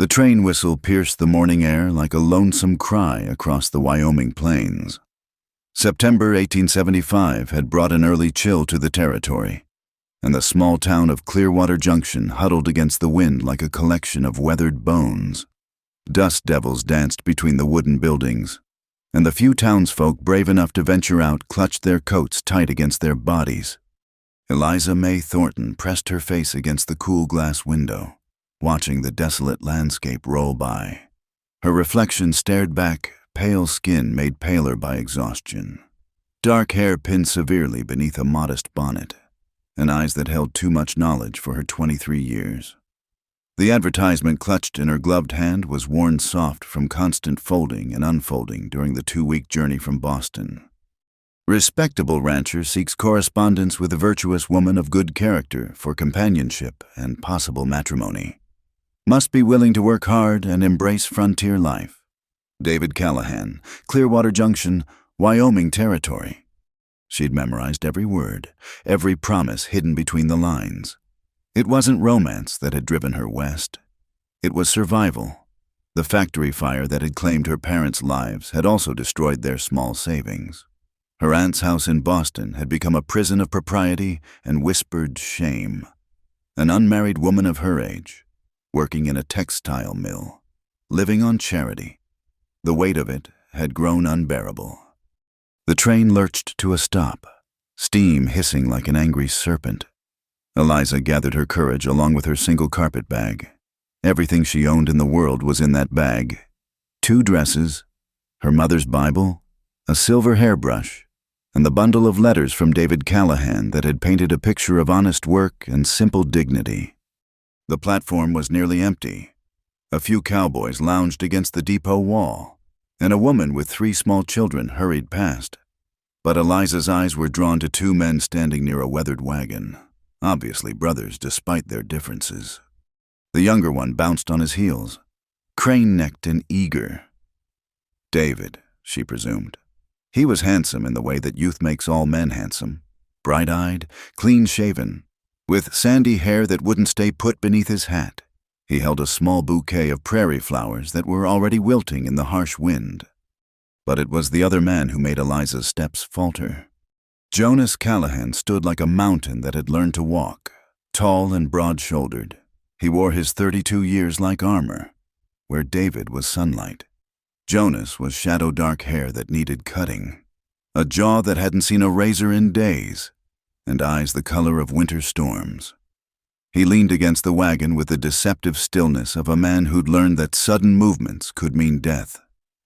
The train whistle pierced the morning air like a lonesome cry across the Wyoming plains. September 1875 had brought an early chill to the territory, and the small town of Clearwater Junction huddled against the wind like a collection of weathered bones. Dust devils danced between the wooden buildings, and the few townsfolk brave enough to venture out clutched their coats tight against their bodies. Eliza May Thornton pressed her face against the cool glass window, watching the desolate landscape roll by. Her reflection stared back, pale skin made paler by exhaustion, dark hair pinned severely beneath a modest bonnet, and eyes that held too much knowledge for her 23 years. The advertisement clutched in her gloved hand was worn soft from constant folding and unfolding during the 2-week journey from Boston. Respectable rancher seeks correspondence with a virtuous woman of good character for companionship and possible matrimony. Must be willing to work hard and embrace frontier life. David Callahan, Clearwater Junction, Wyoming Territory. She'd memorized every word, every promise hidden between the lines. It wasn't romance that had driven her west. It was survival. The factory fire that had claimed her parents' lives had also destroyed their small savings. Her aunt's house in Boston had become a prison of propriety and whispered shame. An unmarried woman of her age, working in a textile mill, living on charity. The weight of it had grown unbearable. The train lurched to a stop, steam hissing like an angry serpent. Eliza gathered her courage along with her single carpet bag. Everything she owned in the world was in that bag. 2 dresses, her mother's Bible, a silver hairbrush, and the bundle of letters from David Callahan that had painted a picture of honest work and simple dignity. The platform was nearly empty. A few cowboys lounged against the depot wall, and a woman with 3 small children hurried past. But Eliza's eyes were drawn to 2 men standing near a weathered wagon, obviously brothers despite their differences. The younger one bounced on his heels, crane-necked and eager. David, she presumed. He was handsome in the way that youth makes all men handsome, bright-eyed, clean-shaven, with sandy hair that wouldn't stay put beneath his hat. He held a small bouquet of prairie flowers that were already wilting in the harsh wind. But it was the other man who made Eliza's steps falter. Jonas Callahan stood like a mountain that had learned to walk, tall and broad-shouldered. He wore his 32 years like armor, where David was sunlight. Jonas was shadow-dark hair that needed cutting, a jaw that hadn't seen a razor in days, and eyes the color of winter storms. He leaned against the wagon with the deceptive stillness of a man who'd learned that sudden movements could mean death.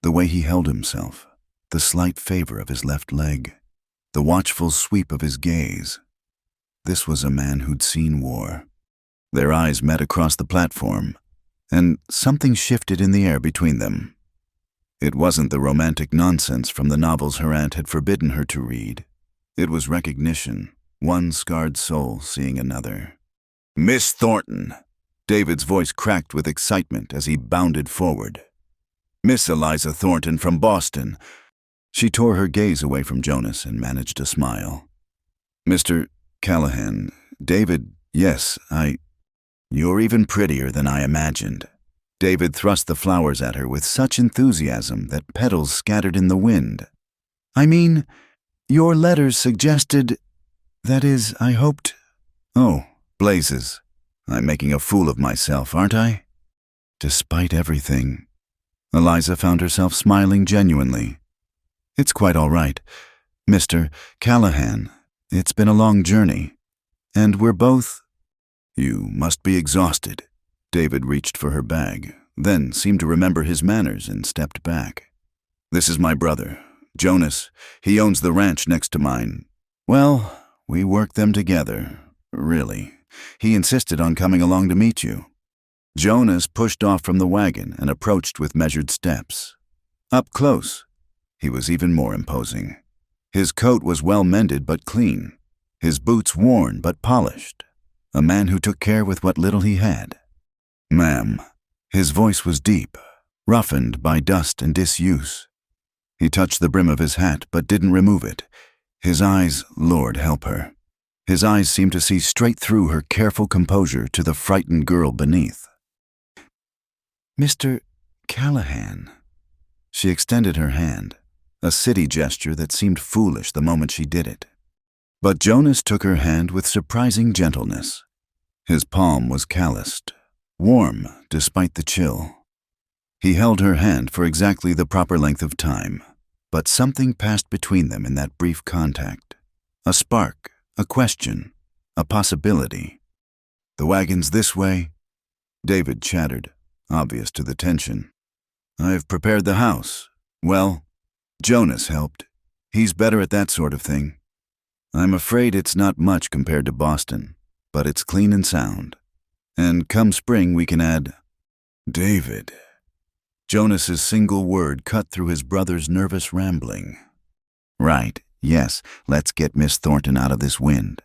The way he held himself, the slight favor of his left leg, the watchful sweep of his gaze. This was a man who'd seen war. Their eyes met across the platform, and something shifted in the air between them. It wasn't the romantic nonsense from the novels her aunt had forbidden her to read. It was recognition, one scarred soul seeing another. "Miss Thornton!" David's voice cracked with excitement as he bounded forward. "Miss Eliza Thornton from Boston." She tore her gaze away from Jonas and managed a smile. "Mr. Callahan, David, yes, You're even prettier than I imagined." David thrust the flowers at her with such enthusiasm that petals scattered in the wind. "I mean, your letters suggested, that is, I hoped—" "Oh, blazes. I'm making a fool of myself, aren't I?" Despite everything, Eliza found herself smiling genuinely. "It's quite all right. Mr. Callahan, it's been a long journey, and we're both—" "You must be exhausted." David reached for her bag, then seemed to remember his manners and stepped back. "This is my brother, Jonas. He owns the ranch next to mine. Well, we work them together, really. He insisted on coming along to meet you." Jonas pushed off from the wagon and approached with measured steps. Up close, he was even more imposing. His coat was well mended but clean, his boots worn but polished. A man who took care with what little he had. "Ma'am." His voice was deep, roughened by dust and disuse. He touched the brim of his hat but didn't remove it. His eyes, Lord help her. His eyes seemed to see straight through her careful composure to the frightened girl beneath. Mr. Callahan. She extended her hand, a city gesture that seemed foolish the moment she did it. But Jonas took her hand with surprising gentleness. His palm was calloused, warm despite the chill. He held her hand for exactly the proper length of time, but something passed between them in that brief contact. A spark, a question, a possibility. "The wagon's this way," David chattered, obvious to the tension. "I've prepared the house. Well, Jonas helped. He's better at that sort of thing. I'm afraid it's not much compared to Boston, but it's clean and sound. And come spring we can add—" "David." Jonas's single word cut through his brother's nervous rambling. "Right, yes, let's get Miss Thornton out of this wind."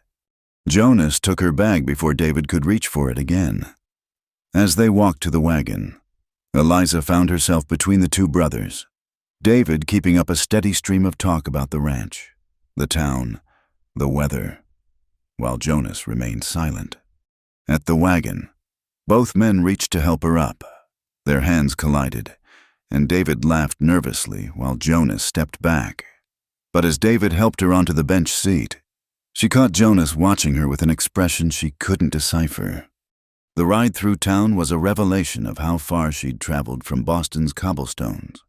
Jonas took her bag before David could reach for it again. As they walked to the wagon, Eliza found herself between the two brothers, David keeping up a steady stream of talk about the ranch, the town, the weather, while Jonas remained silent. At the wagon, both men reached to help her up. Their hands collided, and David laughed nervously while Jonas stepped back. But as David helped her onto the bench seat, she caught Jonas watching her with an expression she couldn't decipher. The ride through town was a revelation of how far she'd traveled from Boston's cobblestones.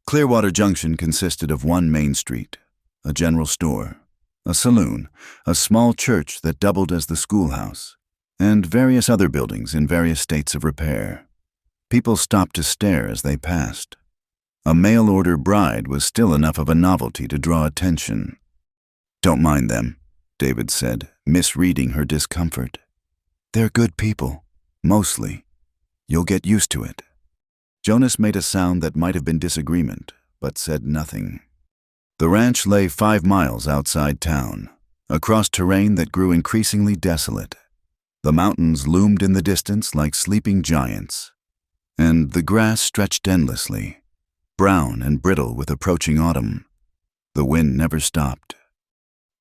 Clearwater Junction consisted of one main street, a general store, a saloon, a small church that doubled as the schoolhouse, and various other buildings in various states of repair. People stopped to stare as they passed. A mail-order bride was still enough of a novelty to draw attention. "Don't mind them," David said, misreading her discomfort. "They're good people, mostly. You'll get used to it." Jonas made a sound that might have been disagreement, but said nothing. The ranch lay 5 miles outside town, across terrain that grew increasingly desolate. The mountains loomed in the distance like sleeping giants, and the grass stretched endlessly, brown and brittle with approaching autumn. The wind never stopped.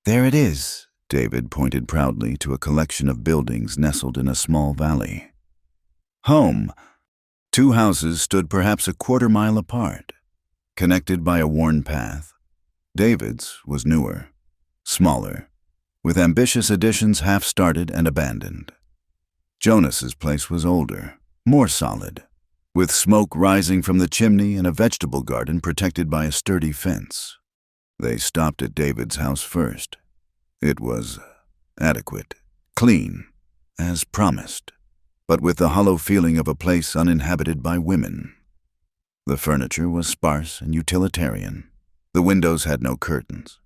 "There it is," David pointed proudly to a collection of buildings nestled in a small valley. Home. 2 houses stood perhaps a quarter-mile apart, connected by a worn path. David's was newer, smaller, with ambitious additions half-started and abandoned. Jonas's place was older, more solid, with smoke rising from the chimney and a vegetable garden protected by a sturdy fence. They stopped at David's house first. It was adequate, clean, as promised, but with the hollow feeling of a place uninhabited by women. The furniture was sparse and utilitarian. The windows had no curtains.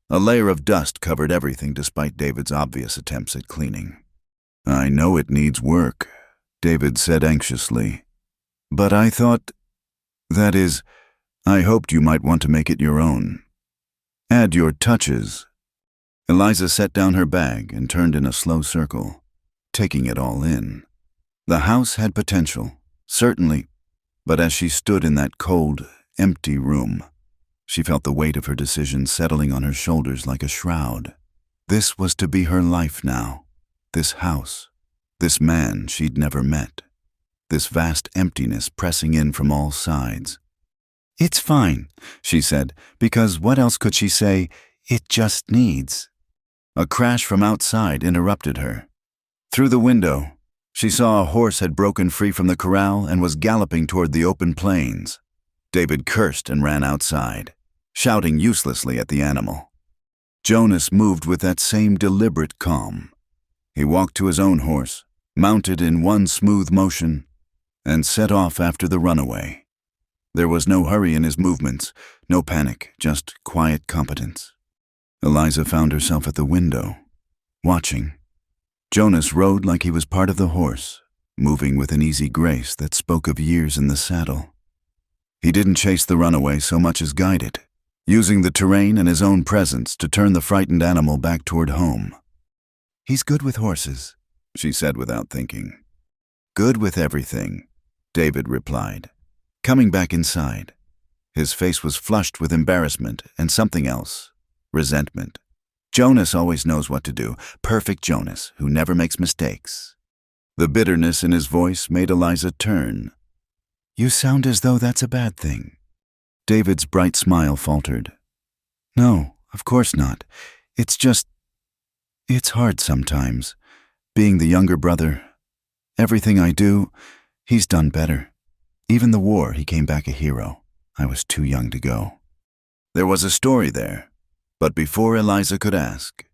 A layer of dust covered everything despite David's obvious attempts at cleaning. "I know it needs work," David said anxiously, "but I that is, I hoped you might want to make it your own. Add your touches." Eliza set down her bag and turned in a slow circle, taking it all in. The house had potential, certainly, but as she stood in that cold, empty room, she felt the weight of her decision settling on her shoulders like a shroud. This was to be her life now, this house, this man she'd never met, this vast emptiness pressing in from all sides. "It's fine," she said, because what else could she say? "It just needs." A crash from outside interrupted her. Through the window, she saw a horse had broken free from the corral and was galloping toward the open plains. David cursed and ran outside, shouting uselessly at the animal. Jonas moved with that same deliberate calm. He walked to his own horse, mounted in one smooth motion, and set off after the runaway. There was no hurry in his movements, no panic, just quiet competence. Eliza found herself at the window, watching. Jonas rode like he was part of the horse, moving with an easy grace that spoke of years in the saddle. He didn't chase the runaway so much as guide it, using the terrain and his own presence to turn the frightened animal back toward home. "He's good with horses," she said without thinking. "Good with everything," David replied, coming back inside. His face was flushed with embarrassment and something else, resentment. Jonas always knows what to do, perfect Jonas, who never makes mistakes. The bitterness in his voice made Eliza turn. You sound as though that's a bad thing. David's bright smile faltered. No, of course not. It's hard sometimes. Being the younger brother, everything I do, he's done better. Even the war, he came back a hero. I was too young to go. There was a story there, but before Eliza could ask,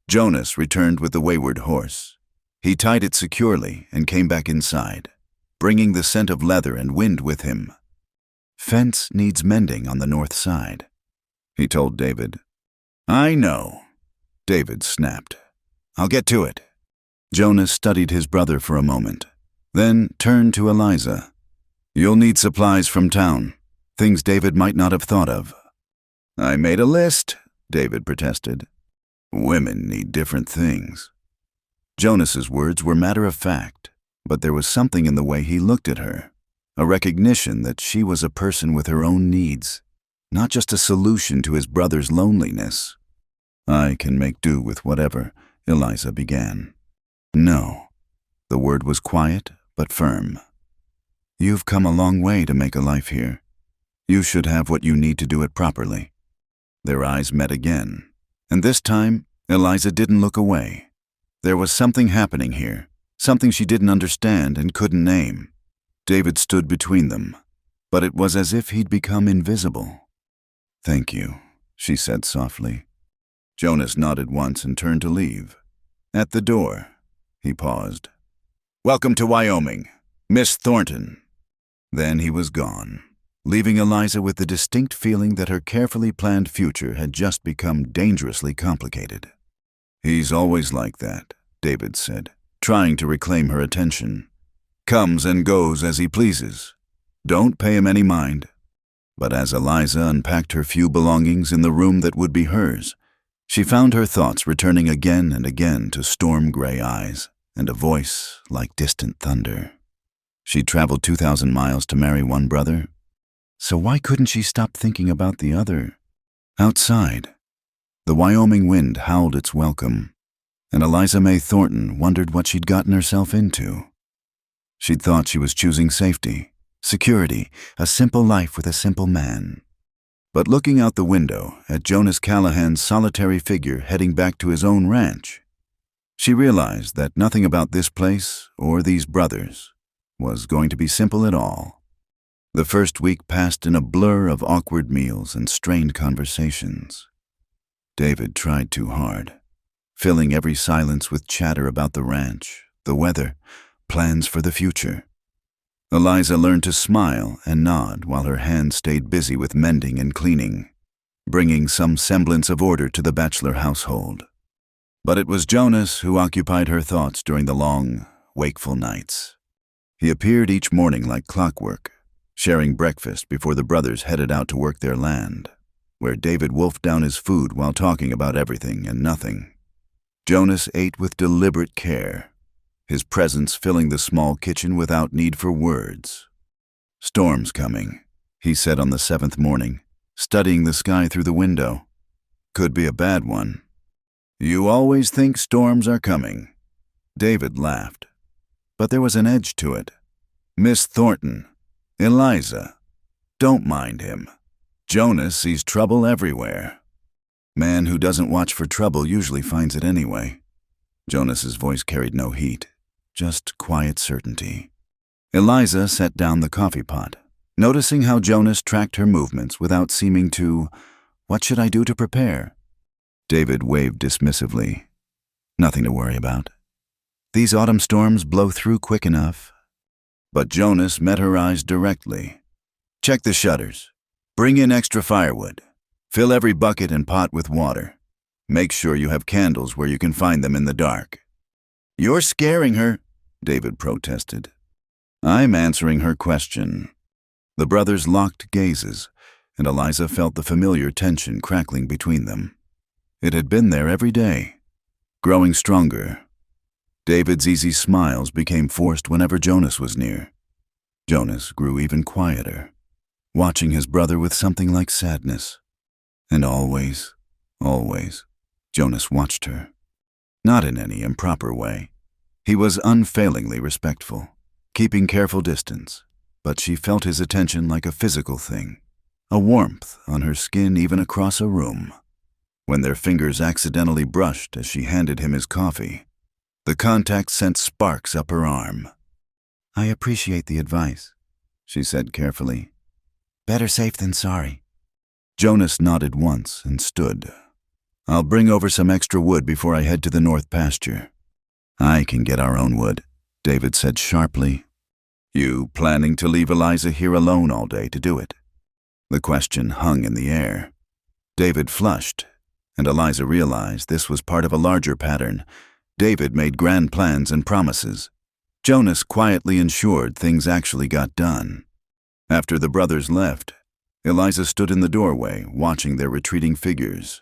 Jonas returned with the wayward horse. He tied it securely and came back inside, bringing the scent of leather and wind with him. Fence needs mending on the north side, he told David. I know, David snapped. I'll get to it. Jonas studied his brother for a moment, then turned to Eliza. You'll need supplies from town, things David might not have thought of. I made a list, David protested. Women need different things. Jonas's words were matter of fact, but there was something in the way he looked at her, a recognition that she was a person with her own needs, not just a solution to his brother's loneliness. I can make do with whatever, Eliza began. No. The word was quiet but firm. You've come a long way to make a life here. You should have what you need to do it properly. Their eyes met again, and this time Eliza didn't look away. There was something happening here, something she didn't understand and couldn't name. David stood between them, but it was as if he'd become invisible. Thank you, she said softly. Jonas nodded once and turned to leave. At the door, he paused. Welcome to Wyoming, Miss Thornton. Then he was gone, leaving Eliza with the distinct feeling that her carefully planned future had just become dangerously complicated. He's always like that, David said, trying to reclaim her attention. Comes and goes as he pleases. Don't pay him any mind. But as Eliza unpacked her few belongings in the room that would be hers, she found her thoughts returning again and again to storm-gray eyes and a voice like distant thunder. She'd traveled 2,000 miles to marry one brother, so why couldn't she stop thinking about the other? Outside, the Wyoming wind howled its welcome, and Eliza May Thornton wondered what she'd gotten herself into. She'd thought she was choosing safety, security, a simple life with a simple man. But looking out the window at Jonas Callahan's solitary figure heading back to his own ranch, she realized that nothing about this place or these brothers was going to be simple at all. The first week passed in a blur of awkward meals and strained conversations. David tried too hard, filling every silence with chatter about the ranch, the weather, plans for the future. Eliza learned to smile and nod while her hands stayed busy with mending and cleaning, bringing some semblance of order to the bachelor household. But it was Jonas who occupied her thoughts during the long, wakeful nights. He appeared each morning like clockwork, sharing breakfast before the brothers headed out to work their land, where David wolfed down his food while talking about everything and nothing. Jonas ate with deliberate care, his presence filling the small kitchen without need for words. Storm's coming, he said on the 7th morning, studying the sky through the window. Could be a bad one. You always think storms are coming. David laughed, but there was an edge to it. Miss Thornton, Eliza, don't mind him. Jonas sees trouble everywhere. Man who doesn't watch for trouble usually finds it anyway. Jonas's voice carried no heat, just quiet certainty. Eliza set down the coffee pot, noticing how Jonas tracked her movements without seeming to, what should I do to prepare? David waved dismissively. Nothing to worry about. These autumn storms blow through quick enough. But Jonas met her eyes directly. Check the shutters. Bring in extra firewood. Fill every bucket and pot with water. Make sure you have candles where you can find them in the dark. You're scaring her, David protested. I'm answering her question. The brothers locked gazes, and Eliza felt the familiar tension crackling between them. It had been there every day, growing stronger. David's easy smiles became forced whenever Jonas was near. Jonas grew even quieter, watching his brother with something like sadness. And always, Jonas watched her. Not in any improper way. He was unfailingly respectful, keeping careful distance, but she felt his attention like a physical thing, a warmth on her skin even across a room. When their fingers accidentally brushed as she handed him his coffee, the contact sent sparks up her arm. "I appreciate the advice," she said carefully. "Better safe than sorry." Jonas nodded once and stood. "I'll bring over some extra wood before I head to the north pasture." "I can get our own wood," David said sharply. "You planning to leave Eliza here alone all day to do it?" The question hung in the air. David flushed, and Eliza realized this was part of a larger pattern. David made grand plans and promises. Jonas quietly ensured things actually got done. After the brothers left, Eliza stood in the doorway, watching their retreating figures.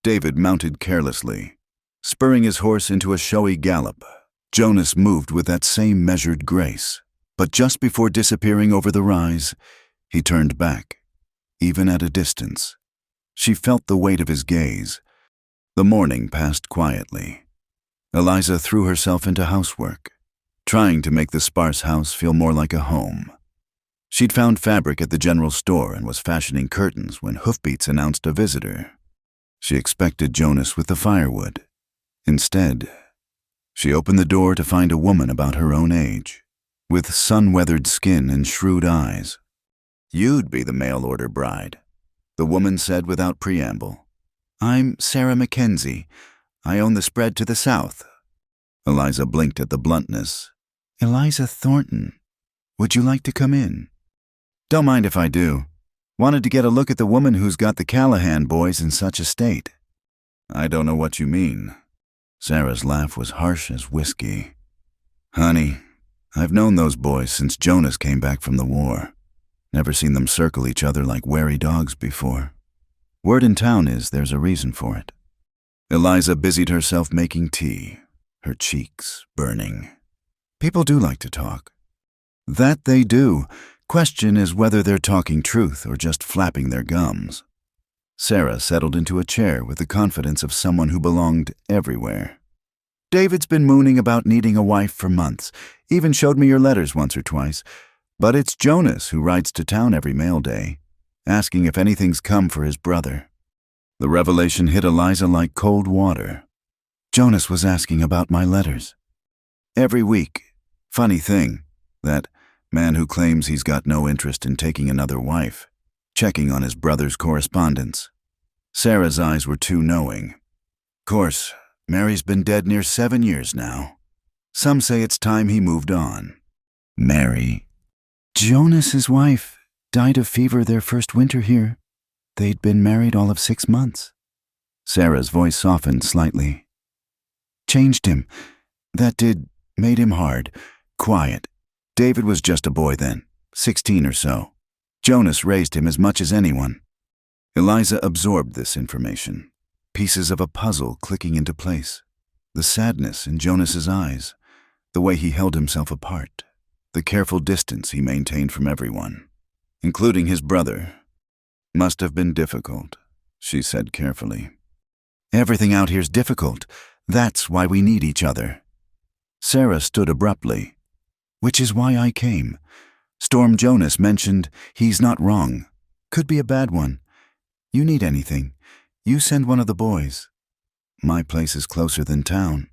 David mounted carelessly, spurring his horse into a showy gallop. Jonas moved with that same measured grace, but just before disappearing over the rise, he turned back, even at a distance. She felt the weight of his gaze. The morning passed quietly. Eliza threw herself into housework, trying to make the sparse house feel more like a home. She'd found fabric at the general store and was fashioning curtains when hoofbeats announced a visitor. She expected Jonas with the firewood. Instead, she opened the door to find a woman about her own age, with sun-weathered skin and shrewd eyes. "You'd be the mail-order bride," the woman said without preamble. "I'm Sarah Mackenzie. I own the spread to the south." Eliza blinked at the bluntness. "Eliza Thornton. Would you like to come in?" "Don't mind if I do. Wanted to get a look at the woman who's got the Callahan boys in such a state." "I don't know what you mean." Sarah's laugh was harsh as whiskey. "Honey, I've known those boys since Jonas came back from the war. Never seen them circle each other like wary dogs before. Word in town is there's a reason for it." Eliza busied herself making tea, her cheeks burning. "People do like to talk." "That they do. Question is whether they're talking truth or just flapping their gums." Sarah settled into a chair with the confidence of someone who belonged everywhere. "David's been mooning about needing a wife for months, even showed me your letters once or twice. But it's Jonas who rides to town every mail day, asking if anything's come for his brother." The revelation hit Eliza like cold water. "Jonas was asking about my letters." "Every week. Funny thing, that man who claims he's got no interest in taking another wife, checking on his brother's correspondence." Sarah's eyes were too knowing. "Course, Mary's been dead near 7 years now. Some say it's time he moved on." "Mary?" "Jonas's wife died of fever their first winter here. They'd been married all of 6 months." Sarah's voice softened slightly. "Changed him. That made him hard, quiet. David was just a boy then, 16 or so. Jonas raised him as much as anyone." Eliza absorbed this information, pieces of a puzzle clicking into place. The sadness in Jonas's eyes, the way he held himself apart, the careful distance he maintained from everyone, including his brother. "Must have been difficult," she said carefully. "Everything out here's difficult. That's why we need each other." Sarah stood abruptly. "Which is why I came. Storm Jonas mentioned he's not wrong. Could be a bad one. You need anything, you send one of the boys. My place is closer than town."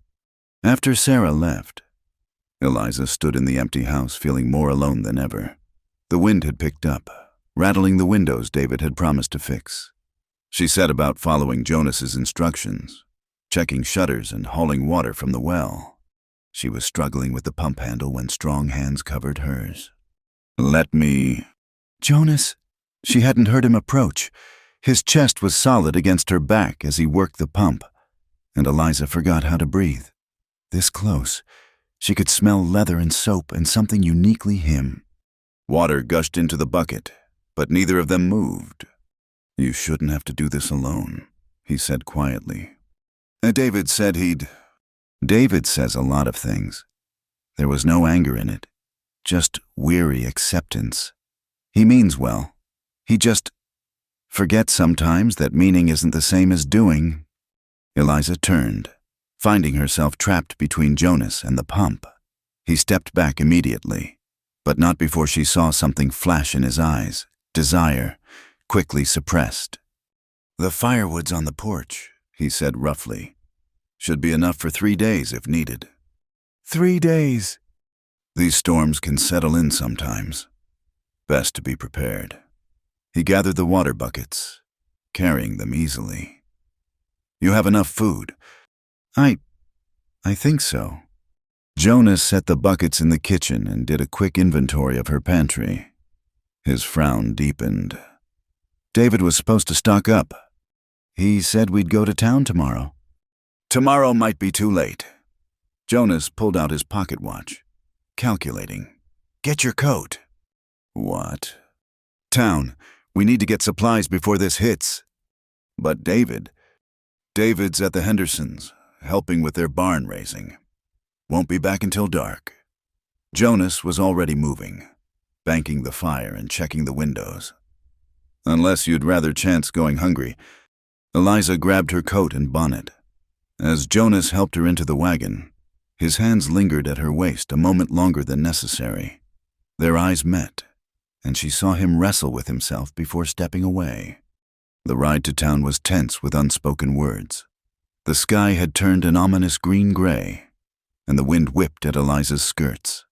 After Sarah left, Eliza stood in the empty house feeling more alone than ever. The wind had picked up, rattling the windows David had promised to fix. She set about following Jonas's instructions, checking shutters and hauling water from the well. She was struggling with the pump handle when strong hands covered hers. "Let me—" "Jonas." She hadn't heard him approach. His chest was solid against her back as he worked the pump, and Eliza forgot how to breathe. This close, she could smell leather and soap and something uniquely him. Water gushed into the bucket, but neither of them moved. "You shouldn't have to do this alone," he said quietly. David said he'd... David says a lot of things. There was no anger in it, just weary acceptance. He means well. He just forgets sometimes that meaning isn't the same as doing. Eliza turned, finding herself trapped between Jonas and the pump. He stepped back immediately. but not before she saw something flash in his eyes, desire, quickly suppressed. "The firewood's on the porch," he said roughly. "Should be enough for 3 days if needed." 3 days. These storms can settle in sometimes. Best to be prepared. He gathered the water buckets, carrying them easily. "You have enough food?" I think so." Jonas set the buckets in the kitchen and did a quick inventory of her pantry. His frown deepened. "David was supposed to stock up. He said we'd go to town tomorrow." "Tomorrow might be too late." Jonas pulled out his pocket watch, calculating. "Get your coat." "What?" "Town. We need to get supplies before this hits." "But David's at the Hendersons, helping with their barn raising. Won't be back until dark." Jonas was already moving, banking the fire and checking the windows. "Unless you'd rather chance going hungry." Eliza grabbed her coat and bonnet. As Jonas helped her into the wagon, his hands lingered at her waist a moment longer than necessary. Their eyes met, and she saw him wrestle with himself before stepping away. The ride to town was tense with unspoken words. The sky had turned an ominous green-gray, and the wind whipped at Eliza's skirts.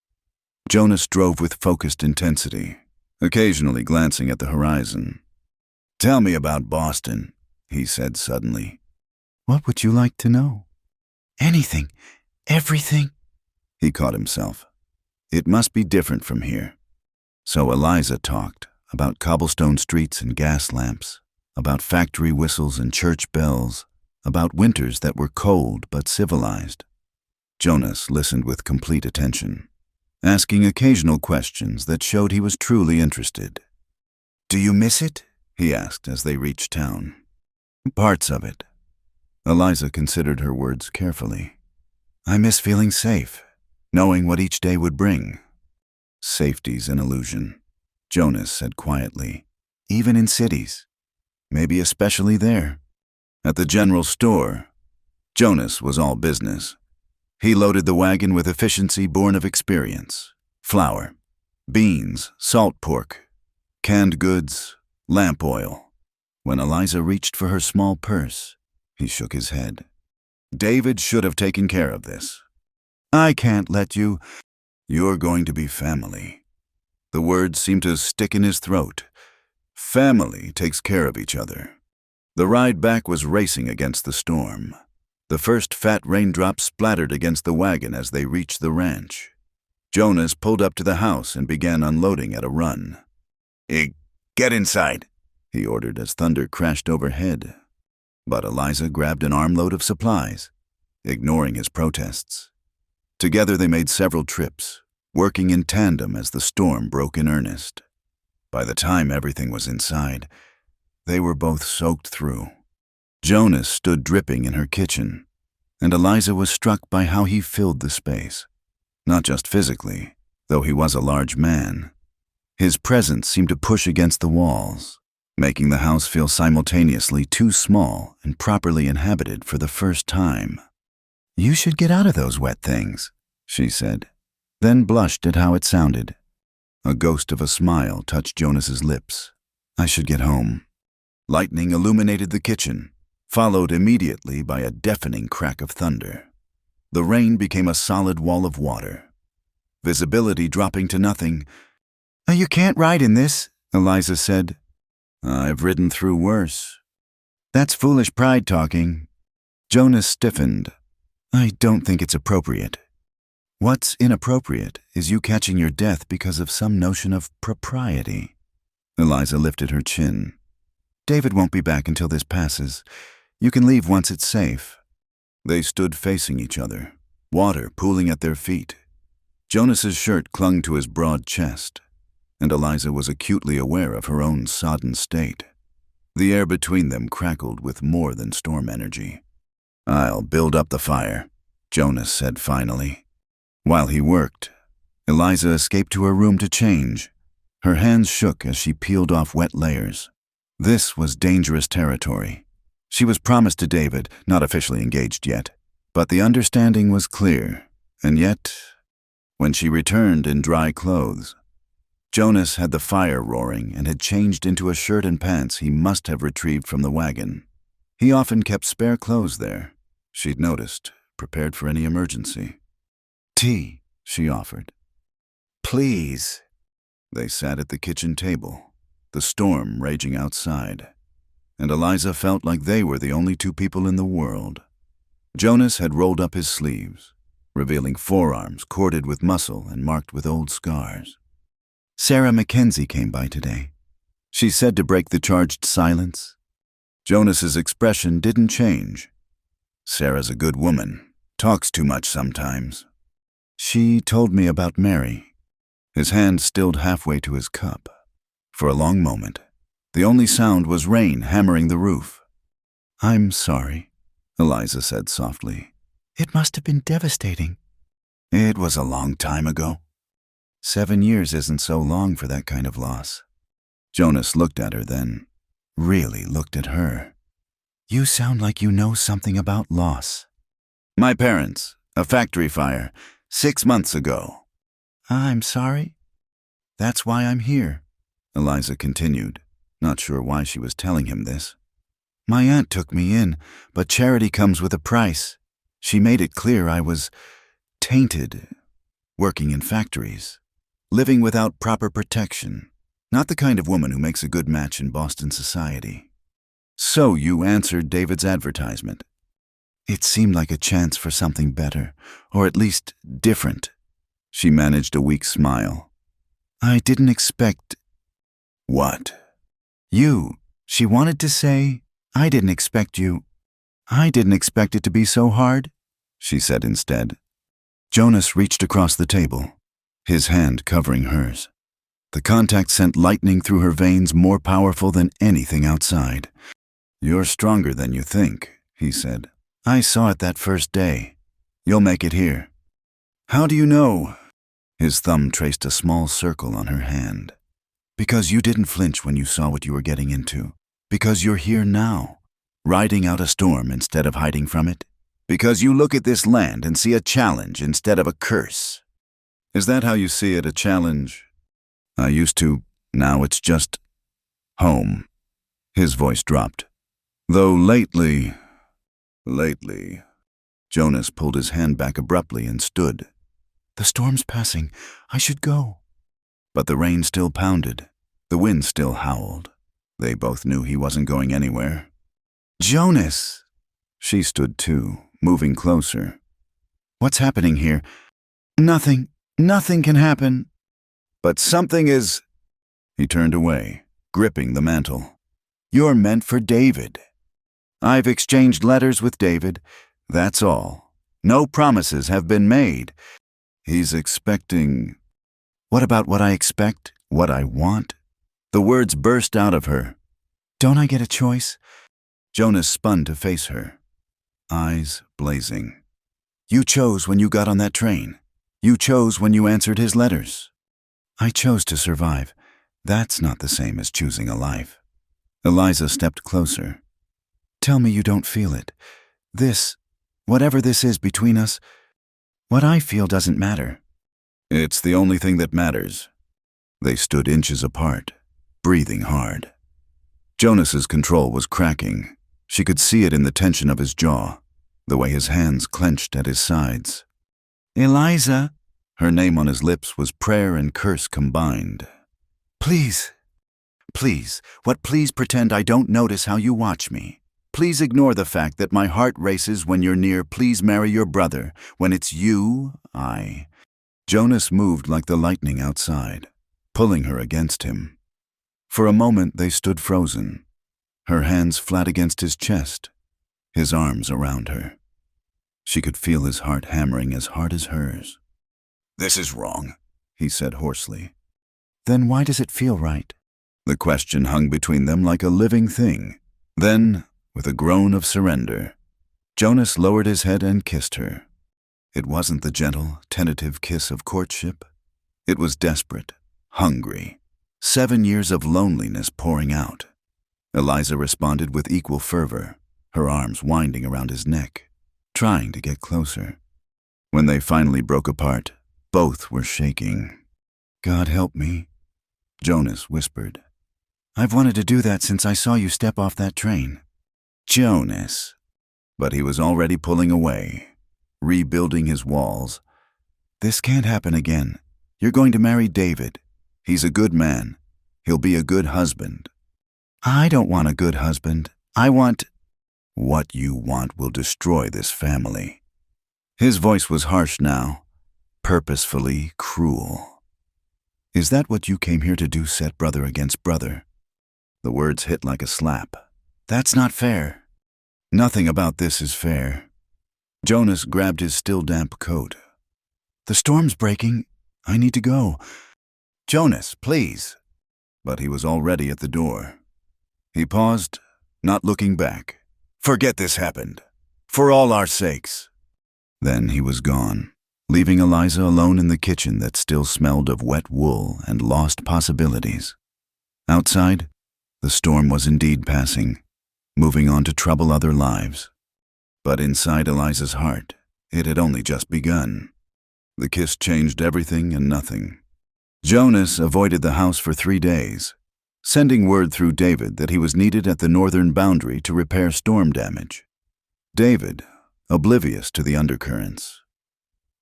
Jonas drove with focused intensity, occasionally glancing at the horizon. "Tell me about Boston," he said suddenly. "What would you like to know?" "Anything. Everything." He caught himself. It must be different from here. So Eliza talked about cobblestone streets and gas lamps, about factory whistles and church bells, about winters that were cold but civilized. Jonas listened with complete attention, asking occasional questions that showed he was truly interested. "Do you miss it?" he asked as they reached town. "Parts of it." Eliza considered her words carefully. "I miss feeling safe, knowing what each day would bring." "Safety's an illusion," Jonas said quietly. "Even in cities. Maybe especially there." At the general store, Jonas was all business. He loaded the wagon with efficiency born of experience. Flour, beans, salt pork, canned goods, lamp oil. When Eliza reached for her small purse, he shook his head. "David should have taken care of this." "I can't let you." "You're going to be family." The words seemed to stick in his throat. Family takes care of each other. The ride back was racing against the storm. The first fat raindrops splattered against the wagon as they reached the ranch. Jonas pulled up to the house and began unloading at a run. "Get inside," he ordered as thunder crashed overhead. But Eliza grabbed an armload of supplies, ignoring his protests. Together they made several trips, working in tandem as the storm broke in earnest. By the time everything was inside, they were both soaked through. Jonas stood dripping in her kitchen, and Eliza was struck by how he filled the space. Not just physically, though he was a large man. His presence seemed to push against the walls, making the house feel simultaneously too small and properly inhabited for the first time. "You should get out of those wet things," she said, then blushed at how it sounded. A ghost of a smile touched Jonas's lips. "I should get home." Lightning illuminated the kitchen, followed immediately by a deafening crack of thunder. The rain became a solid wall of water, visibility dropping to nothing. "You can't ride in this," Eliza said. "I've ridden through worse." "That's foolish pride talking." Jonas stiffened. "I don't think it's appropriate." "What's inappropriate is you catching your death because of some notion of propriety." Eliza lifted her chin. "David won't be back until this passes. You can leave once it's safe." They stood facing each other, water pooling at their feet. Jonas's shirt clung to his broad chest, and Eliza was acutely aware of her own sodden state. The air between them crackled with more than storm energy. "I'll build up the fire," Jonas said finally. While he worked, Eliza escaped to her room to change. Her hands shook as she peeled off wet layers. This was dangerous territory. She was promised to David, not officially engaged yet, but the understanding was clear, and yet, when she returned in dry clothes, Jonas had the fire roaring and had changed into a shirt and pants he must have retrieved from the wagon. He often kept spare clothes there, she'd noticed, prepared for any emergency. "Tea," she offered. "Please." They sat at the kitchen table, the storm raging outside, and Eliza felt like they were the only two people in the world. Jonas had rolled up his sleeves, revealing forearms corded with muscle and marked with old scars. "Sarah Mackenzie came by today," she said to break the charged silence. Jonas's expression didn't change. "Sarah's a good woman, talks too much sometimes." "She told me about Mary." His hand stilled halfway to his cup. For a long moment, the only sound was rain hammering the roof. "I'm sorry," Eliza said softly. "It must have been devastating." "It was a long time ago." 7 years isn't so long for that kind of loss. Jonas looked at her then, really looked at her. "You sound like you know something about loss." "My parents, a factory fire, 6 months ago." "I'm sorry." "That's why I'm here," Eliza continued, not sure why she was telling him this. "My aunt took me in, but charity comes with a price. She made it clear I was tainted, working in factories, living without proper protection, not the kind of woman who makes a good match in Boston society." "So you answered David's advertisement." "It seemed like a chance for something better, or at least different." She managed a weak smile. "I didn't expect—" "What?" "You," she wanted to say. "I didn't expect you." "I didn't expect it to be so hard," she said instead. Jonas reached across the table, his hand covering hers. The contact sent lightning through her veins, more powerful than anything outside. "You're stronger than you think," he said. "I saw it that first day. You'll make it here." "How do you know?" His thumb traced a small circle on her hand. "Because you didn't flinch when you saw what you were getting into. Because you're here now, riding out a storm instead of hiding from it. Because you look at this land and see a challenge instead of a curse." "Is that how you see it, a challenge?" "I used to. Now it's just home." His voice dropped. "Though lately..." Jonas pulled his hand back abruptly and stood. "The storm's passing. I should go." But the rain still pounded. The wind still howled. They both knew he wasn't going anywhere. "Jonas!" She stood too, moving closer. "What's happening here?" "Nothing. Nothing can happen." "But something is..." He turned away, gripping the mantle. "You're meant for David." "I've exchanged letters with David. That's all. No promises have been made." "He's expecting..." "What about what I expect? What I want?" The words burst out of her. "Don't I get a choice?" Jonas spun to face her, eyes blazing. "You chose when you got on that train. You chose when you answered his letters." "I chose to survive. That's not the same as choosing a life." Eliza stepped closer. "Tell me you don't feel it. This, whatever this is between us, what I feel doesn't matter." "It's the only thing that matters." They stood inches apart, breathing hard. Jonas's control was cracking. She could see it in the tension of his jaw, the way his hands clenched at his sides. "Eliza." Her name on his lips was prayer and curse combined. "Please. Please, please pretend I don't notice how you watch me. Please ignore the fact that my heart races when you're near. Please marry your brother. When it's you, I..." Jonas moved like the lightning outside, pulling her against him. For a moment they stood frozen, her hands flat against his chest, his arms around her. She could feel his heart hammering as hard as hers. "This is wrong," he said hoarsely. "Then why does it feel right?" The question hung between them like a living thing. Then, with a groan of surrender, Jonas lowered his head and kissed her. It wasn't the gentle, tentative kiss of courtship. It was desperate, hungry, 7 years of loneliness pouring out. Eliza responded with equal fervor, her arms winding around his neck, trying to get closer. When they finally broke apart, both were shaking. "God help me," Jonas whispered. "I've wanted to do that since I saw you step off that train." Jonas. But he was already pulling away, rebuilding his walls. "This can't happen again. You're going to marry David. He's a good man. He'll be a good husband." "I don't want a good husband. I want—" "What you want will destroy this family." His voice was harsh now, purposefully cruel. "Is that what you came here to do, set brother against brother?" The words hit like a slap. "That's not fair." "Nothing about this is fair." Jonas grabbed his still damp coat. "The storm's breaking. I need to go." "Jonas, please." But he was already at the door. He paused, not looking back. "Forget this happened. For all our sakes." Then he was gone, leaving Eliza alone in the kitchen that still smelled of wet wool and lost possibilities. Outside, the storm was indeed passing, moving on to trouble other lives. But inside Eliza's heart, it had only just begun. The kiss changed everything and nothing. Jonas avoided the house for 3 days, sending word through David that he was needed at the northern boundary to repair storm damage. David, oblivious to the undercurrents,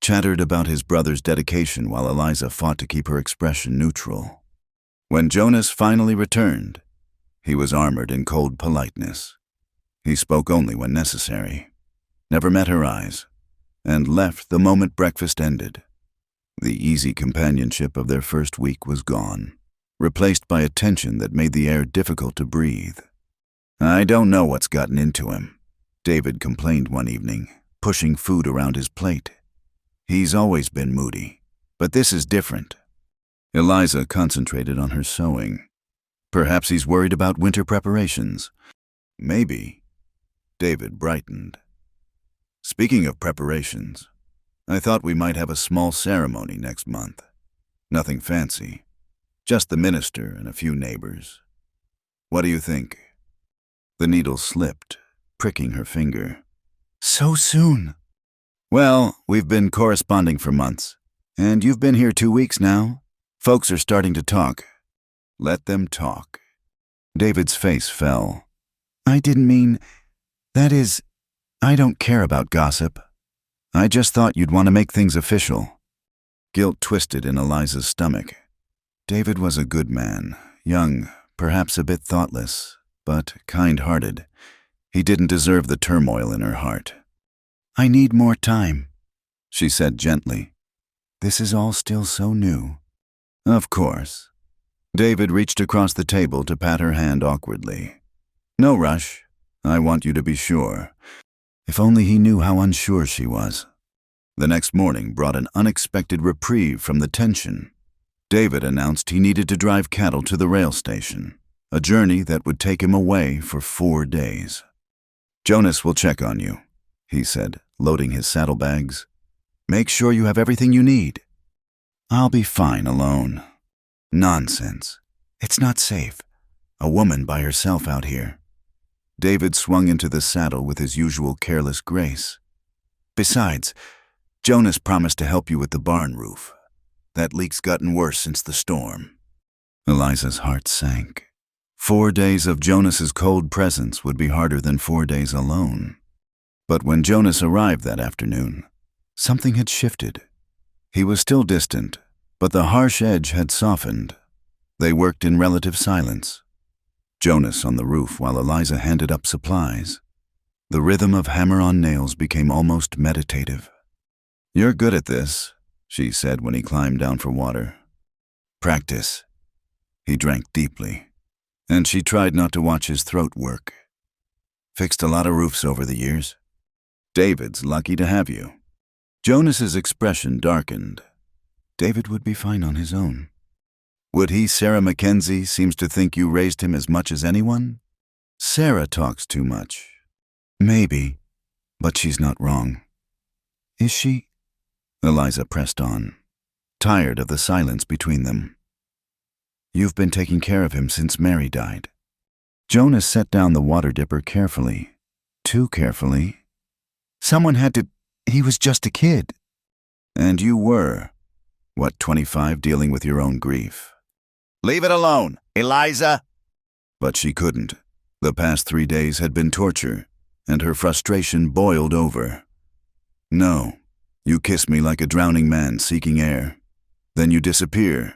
chattered about his brother's dedication while Eliza fought to keep her expression neutral. When Jonas finally returned, he was armored in cold politeness. He spoke only when necessary, never met her eyes, and left the moment breakfast ended. The easy companionship of their first week was gone, replaced by a tension that made the air difficult to breathe. "I don't know what's gotten into him," David complained one evening, pushing food around his plate. "He's always been moody, but this is different." Eliza concentrated on her sewing. "Perhaps he's worried about winter preparations." "Maybe." David brightened. "Speaking of preparations, I thought we might have a small ceremony next month. Nothing fancy, just the minister and a few neighbors. What do you think?" The needle slipped, pricking her finger. "So soon." "Well, we've been corresponding for months, and you've been here 2 weeks now. Folks are starting to talk." "Let them talk." David's face fell. "I didn't mean... That is, I don't care about gossip. I just thought you'd want to make things official." Guilt twisted in Eliza's stomach. David was a good man, young, perhaps a bit thoughtless, but kind-hearted. He didn't deserve the turmoil in her heart. "I need more time," she said gently. "This is all still so new." "Of course." David reached across the table to pat her hand awkwardly. "No rush. I want you to be sure." If only he knew how unsure she was. The next morning brought an unexpected reprieve from the tension. David announced he needed to drive cattle to the rail station, a journey that would take him away for 4 days. "Jonas will check on you," he said, loading his saddlebags. "Make sure you have everything you need." "I'll be fine alone." "Nonsense. It's not safe. A woman by herself out here." David swung into the saddle with his usual careless grace. "Besides, Jonas promised to help you with the barn roof. That leak's gotten worse since the storm." Eliza's heart sank. 4 days of Jonas's cold presence would be harder than 4 days alone. But when Jonas arrived that afternoon, something had shifted. He was still distant, but the harsh edge had softened. They worked in relative silence. Jonas on the roof while Eliza handed up supplies. The rhythm of hammer on nails became almost meditative. "You're good at this," she said when he climbed down for water. "Practice." He drank deeply, and she tried not to watch his throat work. "Fixed a lot of roofs over the years." "David's lucky to have you." Jonas's expression darkened. David would be fine on his own. "Would he? Sarah Mackenzie seems to think you raised him as much as anyone." "Sarah talks too much." "Maybe, but she's not wrong." "Is she?" Eliza pressed on, tired of the silence between them. "You've been taking care of him since Mary died." Jonas set down the water dipper carefully, too carefully. "Someone had to. He was just a kid." "And you were, 25, dealing with your own grief." Leave it alone, Eliza! But she couldn't. The past 3 days had been torture, and her frustration boiled over. No, you kiss me like a drowning man seeking air. Then you disappear.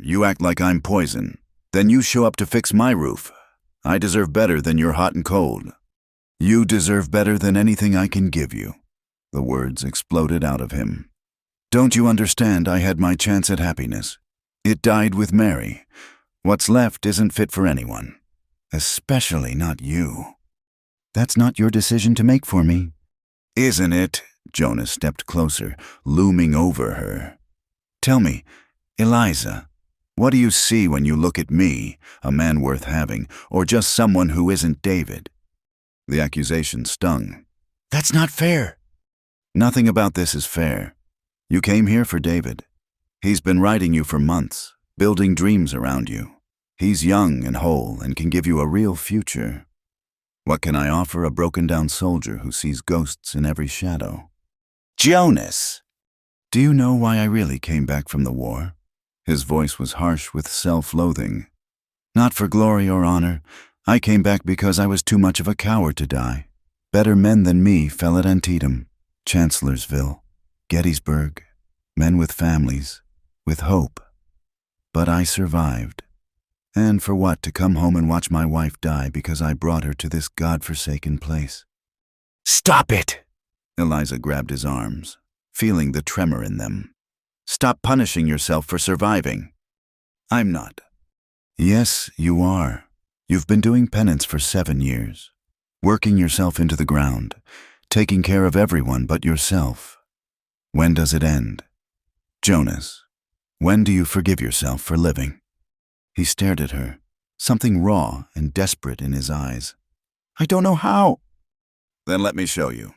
You act like I'm poison. Then you show up to fix my roof. I deserve better than your hot and cold. You deserve better than anything I can give you. The words exploded out of him. Don't you understand I had my chance at happiness? It died with Mary. What's left isn't fit for anyone. Especially not you. That's not your decision to make for me. Isn't it? Jonas stepped closer, looming over her. Tell me, Eliza, what do you see when you look at me, a man worth having, or just someone who isn't David? The accusation stung. That's not fair. Nothing about this is fair. You came here for David. He's been riding you for months, building dreams around you. He's young and whole and can give you a real future. What can I offer a broken-down soldier who sees ghosts in every shadow? Jonas! Do you know why I really came back from the war? His voice was harsh with self-loathing. Not for glory or honor. I came back because I was too much of a coward to die. Better men than me fell at Antietam, Chancellorsville, Gettysburg, men with families, with hope. But I survived. And for what, to come home and watch my wife die because I brought her to this God-forsaken place? Stop it! Eliza grabbed his arms, feeling the tremor in them. Stop punishing yourself for surviving. I'm not. Yes, you are. You've been doing penance for 7 years, working yourself into the ground, taking care of everyone but yourself. When does it end? Jonas, when do you forgive yourself for living? He stared at her, something raw and desperate in his eyes. I don't know how. Then let me show you.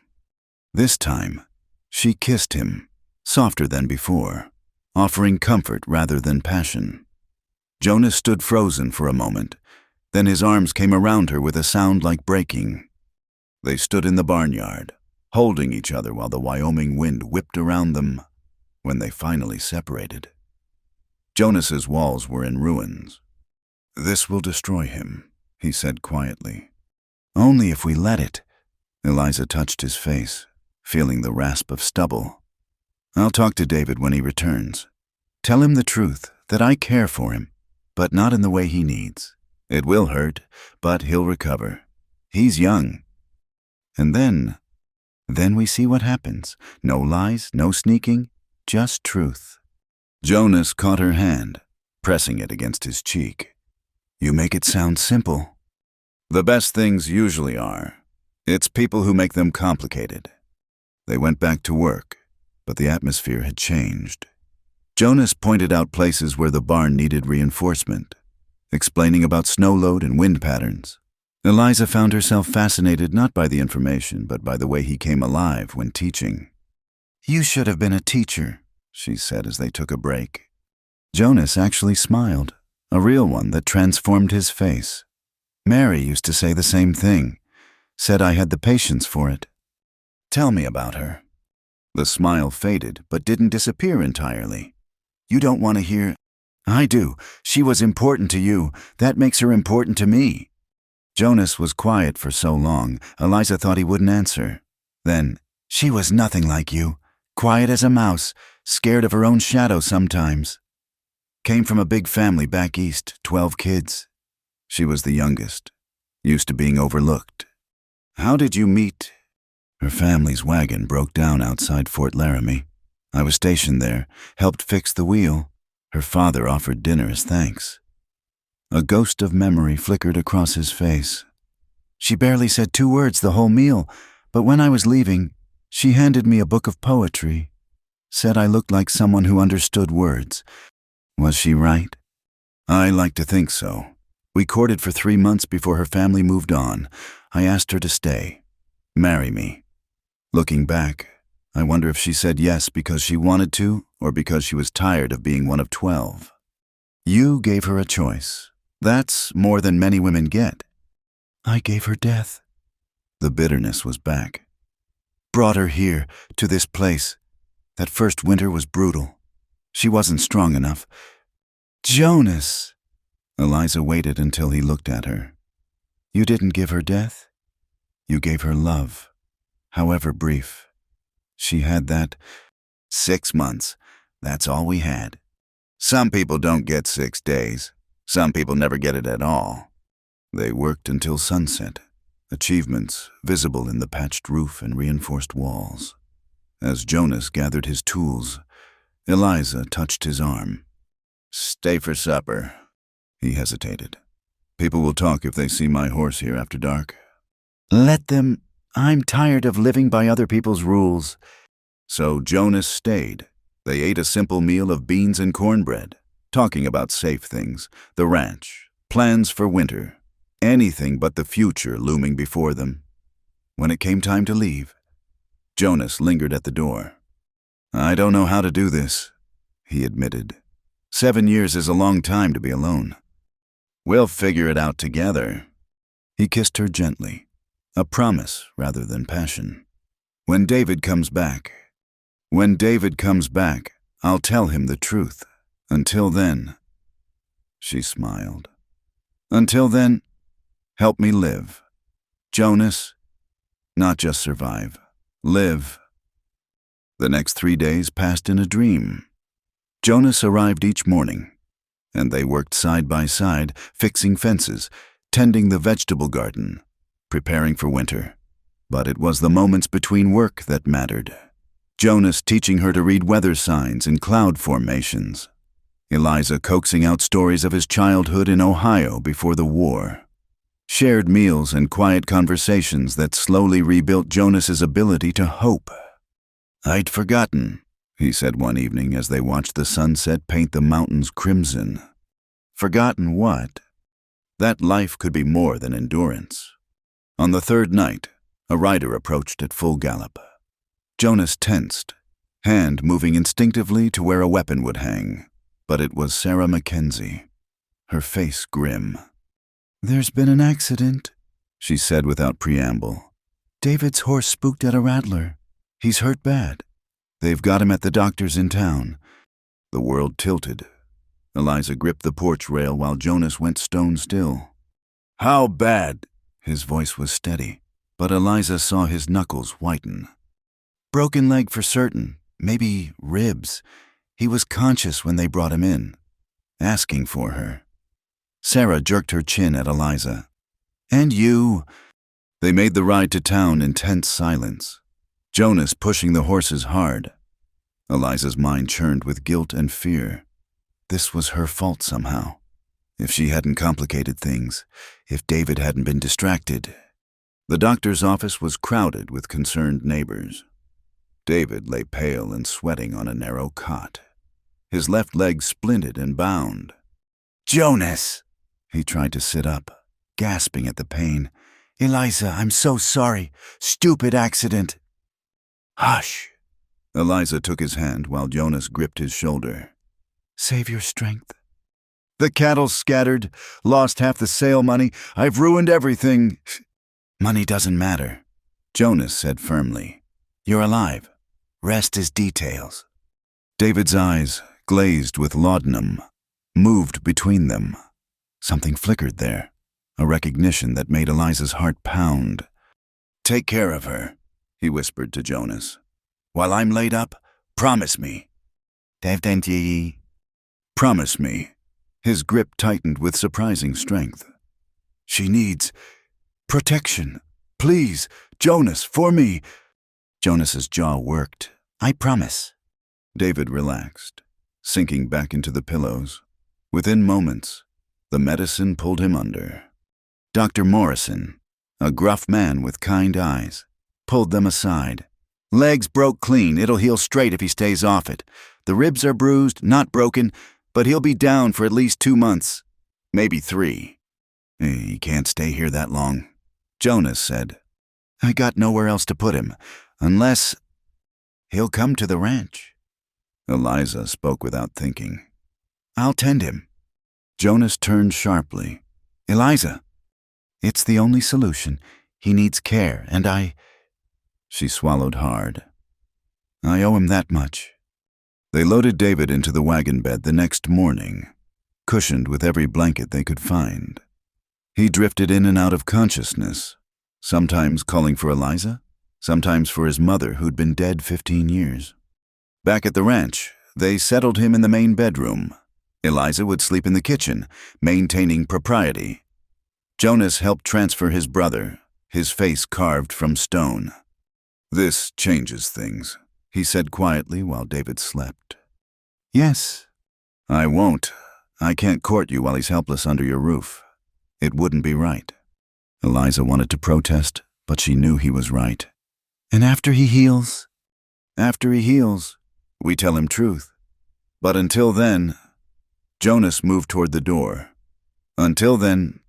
This time, she kissed him, softer than before, offering comfort rather than passion. Jonas stood frozen for a moment. Then his arms came around her with a sound like breaking. They stood in the barnyard, holding each other while the Wyoming wind whipped around them. When they finally separated, Jonas's walls were in ruins. This will destroy him, he said quietly. Only if we let it. Eliza touched his face, feeling the rasp of stubble. I'll talk to David when he returns. Tell him the truth, that I care for him, but not in the way he needs. It will hurt, but he'll recover. He's young. And then we see what happens. No lies, no sneaking, just truth. Jonas caught her hand, pressing it against his cheek. You make it sound simple. The best things usually are. It's people who make them complicated. They went back to work, but the atmosphere had changed. Jonas pointed out places where the barn needed reinforcement, explaining about snow load and wind patterns. Eliza found herself fascinated not by the information, but by the way he came alive when teaching. You should have been a teacher, she said as they took a break. Jonas actually smiled, a real one that transformed his face. Mary used to say the same thing, said I had the patience for it. Tell me about her. The smile faded, but didn't disappear entirely. You don't want to hear? I do. She was important to you. That makes her important to me. Jonas was quiet for so long, Eliza thought he wouldn't answer. Then, she was nothing like you. Quiet as a mouse, scared of her own shadow sometimes. Came from a big family back east, 12 kids. She was the youngest, used to being overlooked. How did you meet? Her family's wagon broke down outside Fort Laramie. I was stationed there, helped fix the wheel. Her father offered dinner as thanks. A ghost of memory flickered across his face. She barely said 2 words the whole meal, but when I was leaving, she handed me a book of poetry. Said I looked like someone who understood words. Was she right? I like to think so. We courted for 3 months before her family moved on. I asked her to stay, marry me. Looking back, I wonder if she said yes because she wanted to or because she was tired of being one of 12. You gave her a choice. That's more than many women get. I gave her death. The bitterness was back. Brought her here, to this place. That first winter was brutal. She wasn't strong enough. Jonas! Eliza waited until he looked at her. You didn't give her death. You gave her love, however brief. She had that 6 months. That's all we had. Some people don't get 6 days. Some people never get it at all. They worked until sunset, achievements visible in the patched roof and reinforced walls. As Jonas gathered his tools, Eliza touched his arm. Stay for supper. He hesitated. People will talk if they see my horse here after dark. Let them. I'm tired of living by other people's rules. So Jonas stayed. They ate a simple meal of beans and cornbread, talking about safe things, the ranch, plans for winter, anything but the future looming before them. When it came time to leave, Jonas lingered at the door. I don't know how to do this, he admitted. 7 years is a long time to be alone. We'll figure it out together. He kissed her gently, a promise rather than passion. When David comes back, I'll tell him the truth. Until then, she smiled. Until then, help me live. Jonas, not just survive, live. The next 3 days passed in a dream. Jonas arrived each morning, and they worked side by side, fixing fences, tending the vegetable garden, preparing for winter. But it was the moments between work that mattered. Jonas teaching her to read weather signs and cloud formations. Eliza coaxing out stories of his childhood in Ohio before the war. Shared meals and quiet conversations that slowly rebuilt Jonas's ability to hope. I'd forgotten, he said one evening as they watched the sunset paint the mountains crimson. Forgotten what? That life could be more than endurance. On the third night, a rider approached at full gallop. Jonas tensed, hand moving instinctively to where a weapon would hang. But it was Sarah Mackenzie, her face grim. There's been an accident, she said without preamble. David's horse spooked at a rattler. He's hurt bad. They've got him at the doctor's in town. The world tilted. Eliza gripped the porch rail while Jonas went stone still. How bad? His voice was steady, but Eliza saw his knuckles whiten. Broken leg for certain, maybe ribs. He was conscious when they brought him in, asking for her. Sarah jerked her chin at Eliza. And you? They made the ride to town in tense silence, Jonas pushing the horses hard. Eliza's mind churned with guilt and fear. This was her fault somehow. If she hadn't complicated things, if David hadn't been distracted. The doctor's office was crowded with concerned neighbors. David lay pale and sweating on a narrow cot. His left leg splinted and bound. Jonas! He tried to sit up, gasping at the pain. Eliza, I'm so sorry. Stupid accident. Hush. Eliza took his hand while Jonas gripped his shoulder. Save your strength. The cattle scattered, lost half the sale money. I've ruined everything. Money doesn't matter, Jonas said firmly. You're alive. Rest is details. David's eyes, glazed with laudanum, moved between them. Something flickered there, a recognition that made Eliza's heart pound. Take care of her, he whispered to Jonas. While I'm laid up, promise me. Promise me. His grip tightened with surprising strength. She needs protection. Please, Jonas, for me. Jonas's jaw worked. I promise. David relaxed, sinking back into the pillows. Within moments, the medicine pulled him under. Dr. Morrison, a gruff man with kind eyes, pulled them aside. Legs broke clean. It'll heal straight if he stays off it. The ribs are bruised, not broken, but he'll be down for at least 2 months. Maybe 3. He can't stay here that long, Jonas said. I got nowhere else to put him, unless he'll come to the ranch. Eliza spoke without thinking. I'll tend him. Jonas turned sharply. Eliza, it's the only solution. He needs care, and She swallowed hard. I owe him that much. They loaded David into the wagon bed the next morning. cushioned with every blanket they could find. He drifted in and out of consciousness, sometimes calling for Eliza, sometimes for his mother who'd been dead 15 years. Back at the ranch, they settled him in the main bedroom. Eliza would sleep in the kitchen, maintaining propriety. Jonas helped transfer his brother, his face carved from stone. "This changes things," he said quietly while David slept. "Yes." "I won't. I can't court you while he's helpless under your roof. It wouldn't be right." Eliza wanted to protest, but she knew he was right. "And after he heals?" "After he heals, we tell him truth. But until then," Jonas moved toward the door. "Until then,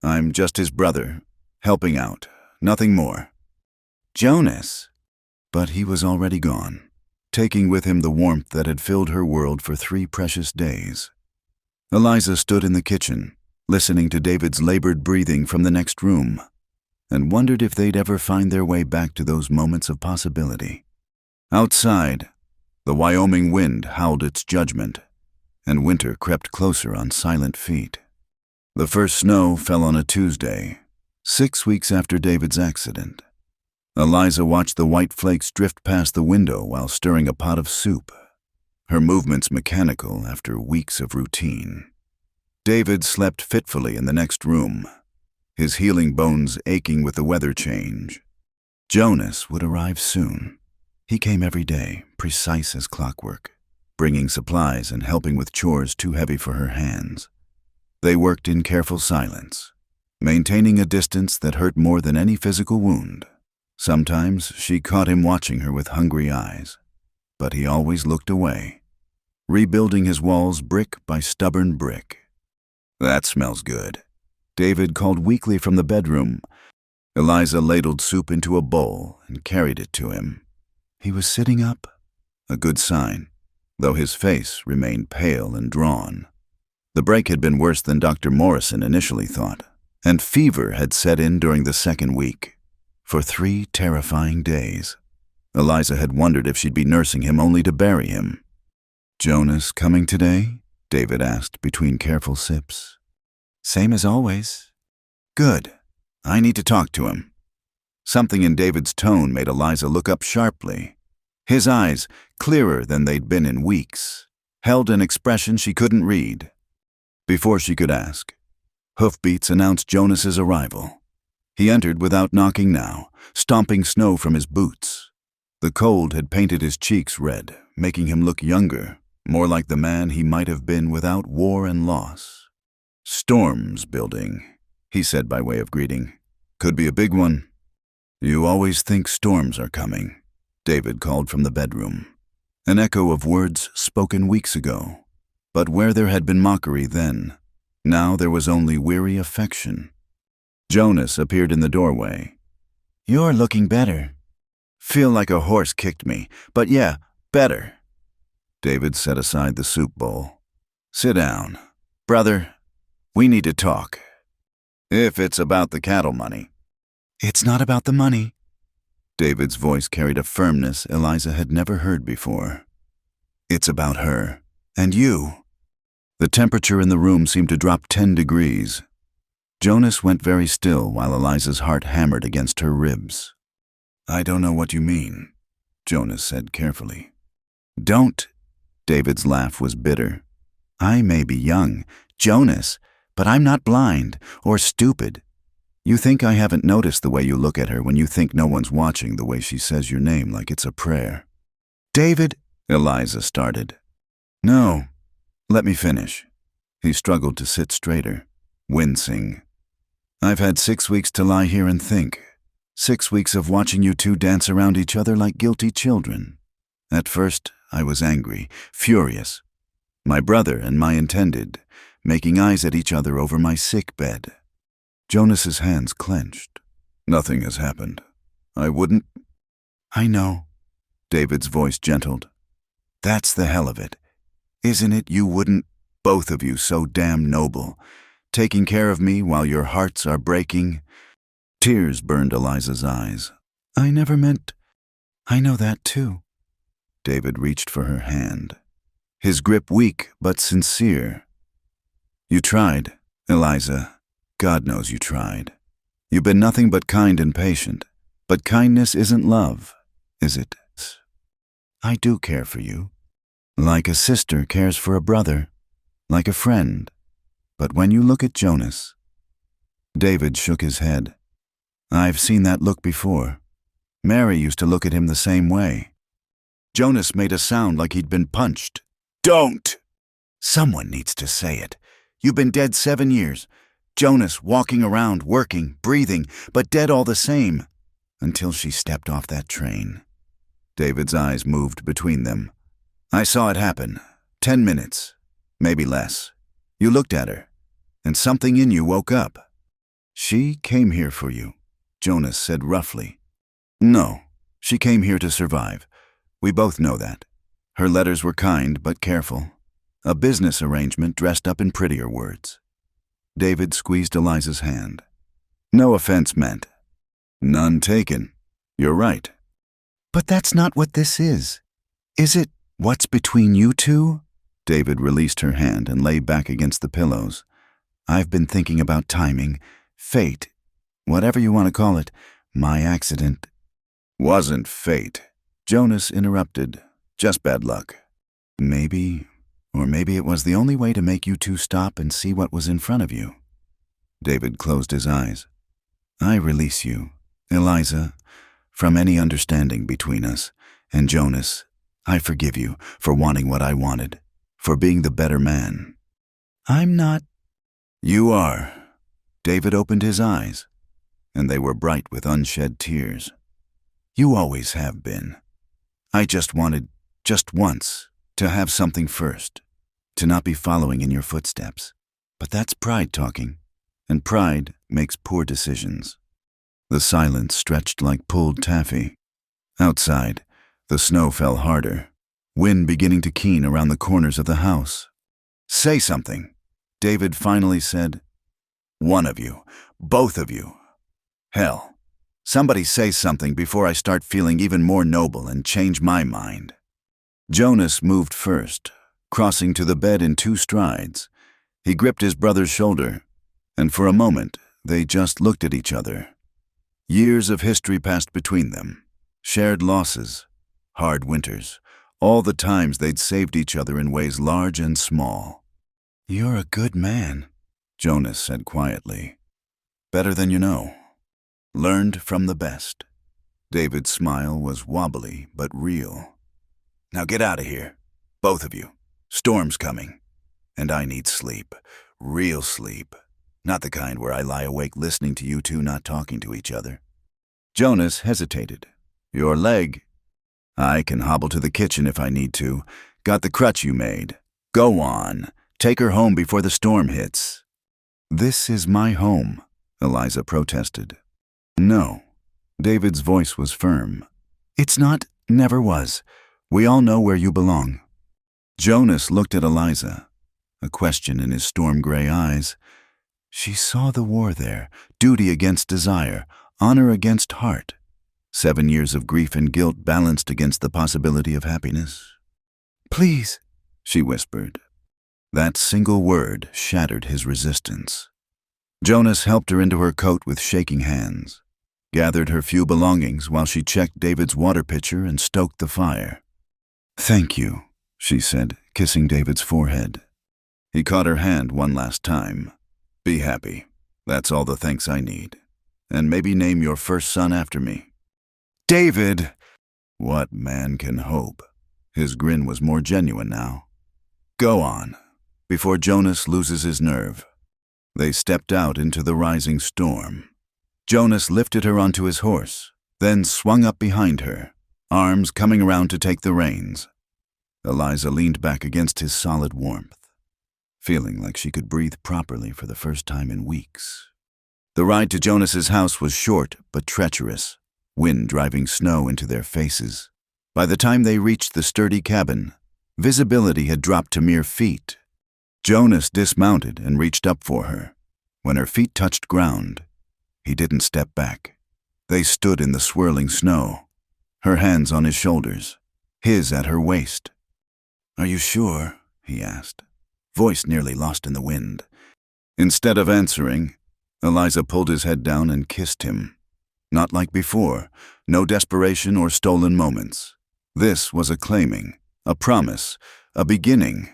I'm just his brother, helping out, nothing more." "Jonas." But he was already gone, taking with him the warmth that had filled her world for 3 precious days. Eliza stood in the kitchen, listening to David's labored breathing from the next room, and wondered if they'd ever find their way back to those moments of possibility. Outside, the Wyoming wind howled its judgment, and winter crept closer on silent feet. The first snow fell on a Tuesday, 6 weeks after David's accident. Eliza watched the white flakes drift past the window while stirring a pot of soup, her movements mechanical after weeks of routine. David slept fitfully in the next room, his healing bones aching with the weather change. Jonas would arrive soon. He came every day, precise as clockwork, bringing supplies and helping with chores too heavy for her hands. They worked in careful silence, maintaining a distance that hurt more than any physical wound. Sometimes she caught him watching her with hungry eyes, but he always looked away, rebuilding his walls brick by stubborn brick. "That smells good," David called weakly from the bedroom. Eliza ladled soup into a bowl and carried it to him. He was sitting up, a good sign, though his face remained pale and drawn. The break had been worse than Dr. Morrison initially thought, and fever had set in during the second week. For 3 terrifying days, Eliza had wondered if she'd be nursing him only to bury him. "Jonas coming today?" David asked between careful sips. "Same as always." "Good. I need to talk to him." Something in David's tone made Eliza look up sharply. His eyes, clearer than they'd been in weeks, held an expression she couldn't read. Before she could ask, hoofbeats announced Jonas's arrival. He entered without knocking now, stomping snow from his boots. The cold had painted his cheeks red, making him look younger, more like the man he might have been without war and loss. "Storm's building," he said by way of greeting. "Could be a big one." "You always think storms are coming," David called from the bedroom. An echo of words spoken weeks ago. But where there had been mockery then, now there was only weary affection. Jonas appeared in the doorway. "You're looking better." "Feel like a horse kicked me, but yeah, better." David set aside the soup bowl. "Sit down. Brother, we need to talk. If it's about the cattle money." "It's not about the money." David's voice carried a firmness Eliza had never heard before. "It's about her. And you." The temperature in the room seemed to drop 10 degrees. Jonas went very still while Eliza's heart hammered against her ribs. "I don't know what you mean," Jonas said carefully. "Don't." David's laugh was bitter. "I may be young, Jonas, but I'm not blind or stupid. You think I haven't noticed the way you look at her when you think no one's watching, the way she says your name like it's a prayer." "David," Eliza started. "No, let me finish." He struggled to sit straighter, wincing. "I've had 6 weeks to lie here and think. 6 weeks of watching you two dance around each other like guilty children. At first, I was angry, furious. My brother and my intended, making eyes at each other over my sick bed." Jonas's hands clenched. "Nothing has happened. I wouldn't—" "I know," David's voice gentled. "That's the hell of it. Isn't it you wouldn't, both of you so damn noble, taking care of me while your hearts are breaking?" Tears burned Eliza's eyes. "I never meant—" "I know that too." David reached for her hand, his grip weak but sincere. You tried, Eliza. God knows you tried. You've been nothing but kind and patient. But kindness isn't love, is it? I do care for you. Like a sister cares for a brother. Like a friend. But when you look at Jonas... David shook his head. I've seen that look before. Mary used to look at him the same way. Jonas made a sound like he'd been punched. Don't! Someone needs to say it. You've been dead 7 years. Jonas walking around, working, breathing, but dead all the same. Until she stepped off that train. David's eyes moved between them. I saw it happen. 10 minutes. Maybe less. You looked at her, and something in you woke up. She came here for you, Jonas said roughly. No, she came here to survive. We both know that. Her letters were kind but careful. A business arrangement dressed up in prettier words. David squeezed Eliza's hand. No offense meant. None taken. You're right. But that's not what this is. Is it what's between you two? David released her hand and lay back against the pillows. I've been thinking about timing, fate, whatever you want to call it, my accident. Wasn't fate, Jonas interrupted. Just bad luck. Maybe it was the only way to make you two stop and see what was in front of you. David closed his eyes. I release you, Eliza, from any understanding between us. And Jonas, I forgive you for wanting what I wanted, for being the better man. I'm not. You are. David opened his eyes, and they were bright with unshed tears. You always have been. I just wanted, just once, to have something first, to not be following in your footsteps. But that's pride talking, and pride makes poor decisions. The silence stretched like pulled taffy. Outside, the snow fell harder, wind beginning to keen around the corners of the house. Say something, David finally said. One of you, both of you. Hell, somebody say something before I start feeling even more noble and change my mind. Jonas moved first, crossing to the bed in 2 strides. He gripped his brother's shoulder, and for a moment they just looked at each other. Years of history passed between them, shared losses, hard winters, all the times they'd saved each other in ways large and small. You're a good man, Jonas said quietly. Better than you know. Learned from the best. David's smile was wobbly but real. Now get out of here, both of you. Storm's coming. And I need sleep. Real sleep. Not the kind where I lie awake listening to you two not talking to each other. Jonas hesitated. Your leg? I can hobble to the kitchen if I need to. Got the crutch you made. Go on. Take her home before the storm hits. This is my home, Eliza protested. No. David's voice was firm. It's not, never was. We all know where you belong. Jonas looked at Eliza, a question in his storm-gray eyes. She saw the war there, duty against desire, honor against heart. 7 years of grief and guilt balanced against the possibility of happiness. Please, she whispered. That single word shattered his resistance. Jonas helped her into her coat with shaking hands, gathered her few belongings while she checked David's water pitcher and stoked the fire. Thank you, she said, kissing David's forehead. He caught her hand one last time. Be happy. That's all the thanks I need. And maybe name your first son after me. David! What man can hope? His grin was more genuine now. Go on, before Jonas loses his nerve. They stepped out into the rising storm. Jonas lifted her onto his horse, then swung up behind her, arms coming around to take the reins. Eliza leaned back against his solid warmth, feeling like she could breathe properly for the first time in weeks. The ride to Jonas's house was short but treacherous, wind driving snow into their faces. By the time they reached the sturdy cabin, visibility had dropped to mere feet. Jonas dismounted and reached up for her. When her feet touched ground, he didn't step back. They stood in the swirling snow, her hands on his shoulders, his at her waist. Are you sure? He asked, voice nearly lost in the wind. Instead of answering, Eliza pulled his head down and kissed him. Not like before, no desperation or stolen moments. This was a claiming, a promise, a beginning.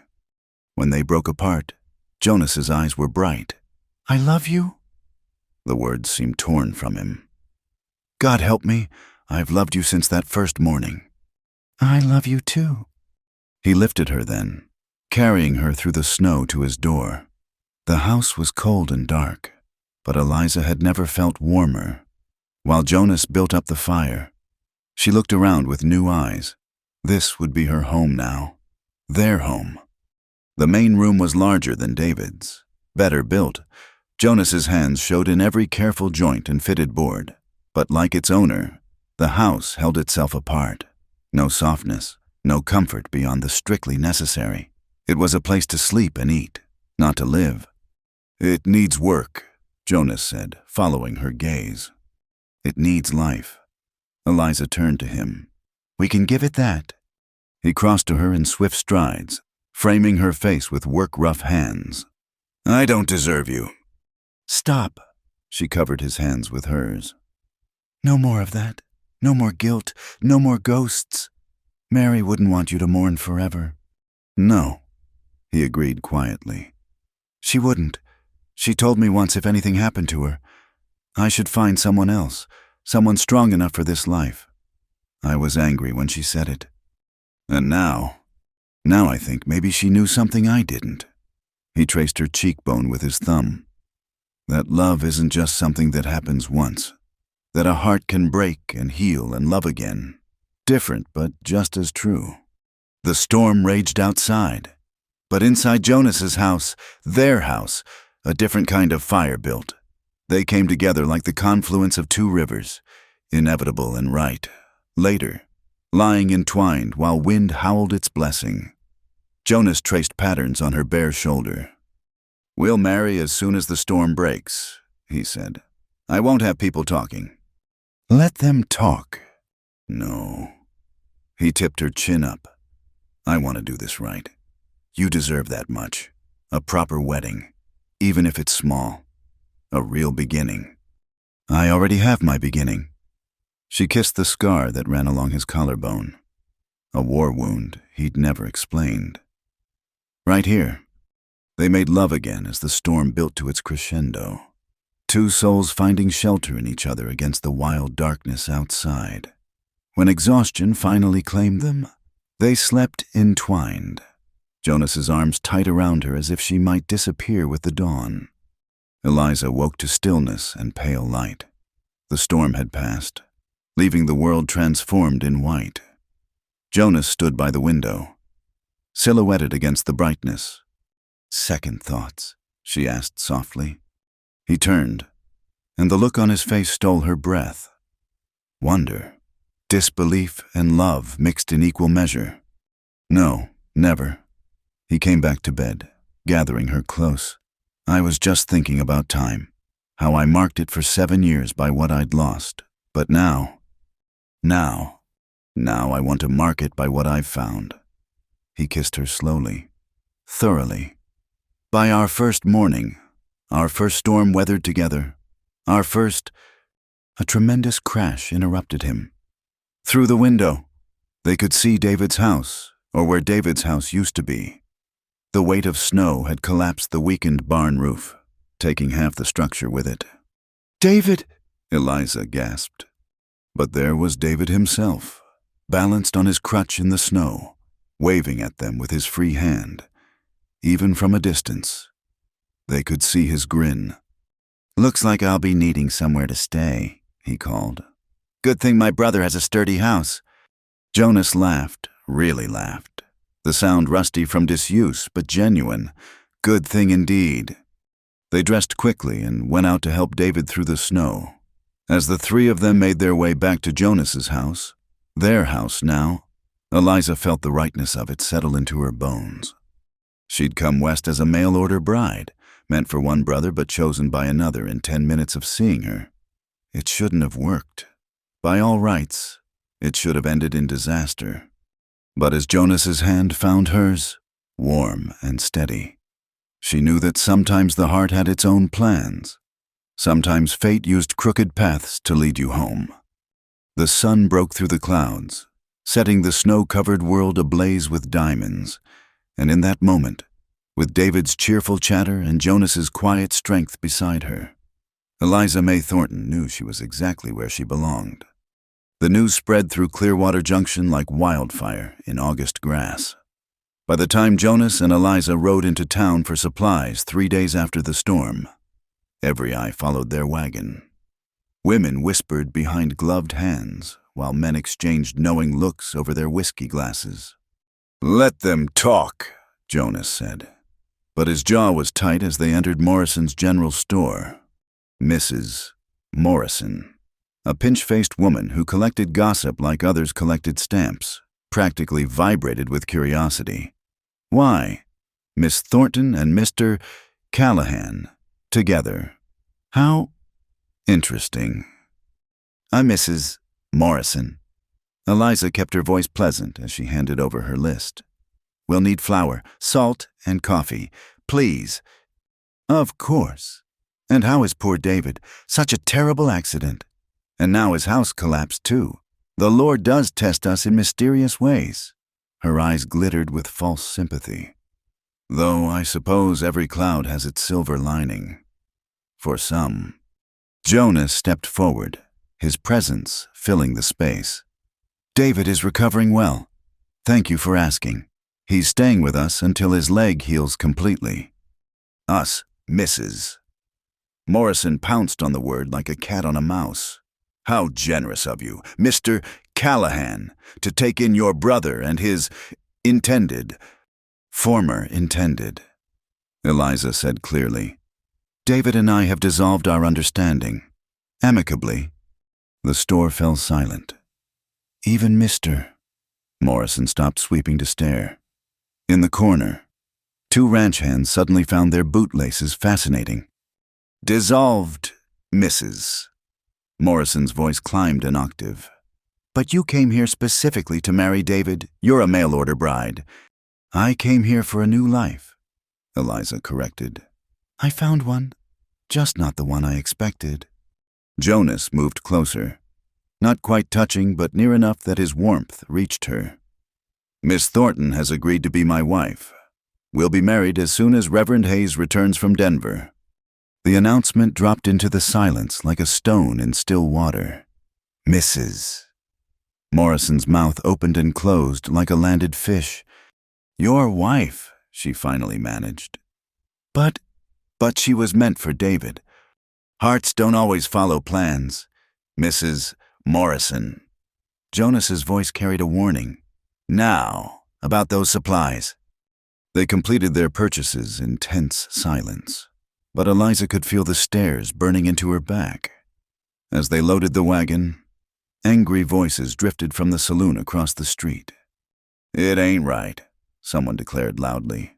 When they broke apart, Jonas's eyes were bright. "I love you?" The words seemed torn from him. "God help me, I've loved you since that first morning." "I love you too." He lifted her then, carrying her through the snow to his door. The house was cold and dark, but Eliza had never felt warmer. While Jonas built up the fire, she looked around with new eyes. This would be her home now, their home. The main room was larger than David's, better built. Jonas's hands showed in every careful joint and fitted board. But like its owner, the house held itself apart. No softness, no comfort beyond the strictly necessary. It was a place to sleep and eat, not to live. "It needs work," Jonas said, following her gaze. "It needs life." Eliza turned to him. "We can give it that." He crossed to her in swift strides, framing her face with work-rough hands. "I don't deserve you." "Stop." She covered his hands with hers. "No more of that. No more guilt. No more ghosts. Mary wouldn't want you to mourn forever." "No," he agreed quietly. "She wouldn't. She told me once if anything happened to her, I should find someone else, someone strong enough for this life. I was angry when she said it. And now I think maybe she knew something I didn't." He traced her cheekbone with his thumb. "That love isn't just something that happens once. That a heart can break and heal and love again. Different, but just as true." The storm raged outside. But inside Jonas's house, their house, a different kind of fire built. They came together like the confluence of two rivers, inevitable and right. Later, lying entwined while wind howled its blessing. Jonas traced patterns on her bare shoulder. "We'll marry as soon as the storm breaks," he said. "I won't have people talking." "Let them talk." "No." He tipped her chin up. "I want to do this right. You deserve that much. A proper wedding, even if it's small. A real beginning." "I already have my beginning." She kissed the scar that ran along his collarbone. A war wound he'd never explained. "Right here." They made love again as the storm built to its crescendo. Two souls finding shelter in each other against the wild darkness outside. When exhaustion finally claimed them, they slept entwined. Jonas's arms tight around her as if she might disappear with the dawn. Eliza woke to stillness and pale light. The storm had passed, leaving the world transformed in white. Jonas stood by the window, silhouetted against the brightness. "Second thoughts?" she asked softly. He turned, and the look on his face stole her breath. Wonder, disbelief, and love mixed in equal measure. "No, never." He came back to bed, gathering her close. "I was just thinking about time, how I marked it for 7 years by what I'd lost. But now I want to mark it by what I've found." He kissed her slowly, thoroughly. "By our first morning, our first storm weathered together, our first—" A tremendous crash interrupted him. Through the window, they could see David's house, or where David's house used to be. The weight of snow had collapsed the weakened barn roof, taking half the structure with it. "David!" Eliza gasped. But there was David himself, balanced on his crutch in the snow, waving at them with his free hand. Even from a distance, they could see his grin. "Looks like I'll be needing somewhere to stay," he called. "Good thing my brother has a sturdy house." Jonas laughed, really laughed. The sound rusty from disuse, but genuine. Good thing indeed. They dressed quickly and went out to help David through the snow. As the three of them made their way back to Jonas's house, their house now, Eliza felt the rightness of it settle into her bones. She'd come west as a mail-order bride, meant for one brother but chosen by another in 10 minutes of seeing her. It shouldn't have worked. By all rights, it should have ended in disaster. But as Jonas's hand found hers, warm and steady, She knew that sometimes the heart had its own plans. Sometimes fate used crooked paths to lead you home. The sun broke through the clouds, setting the snow-covered world ablaze with diamonds, and in that moment, with David's cheerful chatter and Jonas's quiet strength beside her, Eliza May Thornton knew she was exactly where she belonged. The news spread through Clearwater Junction like wildfire in August grass. By the time Jonas and Eliza rode into town for supplies 3 days after the storm, every eye followed their wagon. Women whispered behind gloved hands, while men exchanged knowing looks over their whiskey glasses. "Let them talk," Jonas said. But his jaw was tight as they entered Morrison's general store. Mrs. Morrison, a pinch-faced woman who collected gossip like others collected stamps, practically vibrated with curiosity. Why? Miss Thornton and Mr. Callahan, together. How interesting. "I'm Mrs. Morrison." Eliza kept her voice pleasant as she handed over her list. "We'll need flour, salt, and coffee. Please." "Of course. And how is poor David? Such a terrible accident. And now his house collapsed too. The Lord does test us in mysterious ways." Her eyes glittered with false sympathy. "Though I suppose every cloud has its silver lining. For some." Jonas stepped forward, his presence filling the space. "David is recovering well. Thank you for asking. He's staying with us until his leg heals completely." "Us, Mrs." Morrison pounced on the word like a cat on a mouse. "How generous of you, Mr. Callahan, to take in your brother and his former intended," Eliza said clearly. "David and I have dissolved our understanding. Amicably." The store fell silent. "Even Mr." Morrison stopped sweeping to stare. In the corner, 2 ranch hands suddenly found their bootlaces fascinating. "Dissolved, Mrs." Morrison's voice climbed an octave. "But you came here specifically to marry David. You're a mail-order bride." "I came here for a new life," Eliza corrected. "I found one, just not the one I expected." Jonas moved closer, not quite touching but near enough that his warmth reached her. "Miss Thornton has agreed to be my wife. We'll be married as soon as Reverend Hayes returns from Denver." The announcement dropped into the silence like a stone in still water. "Mrs." Morrison's mouth opened and closed like a landed fish. "Your wife," she finally managed. But she was meant for David. "Hearts don't always follow plans, Mrs. Morrison." Jonas's voice carried a warning. "Now, about those supplies." They completed their purchases in tense silence, but Eliza could feel the stares burning into her back. As they loaded the wagon, angry voices drifted from the saloon across the street. "It ain't right," someone declared loudly.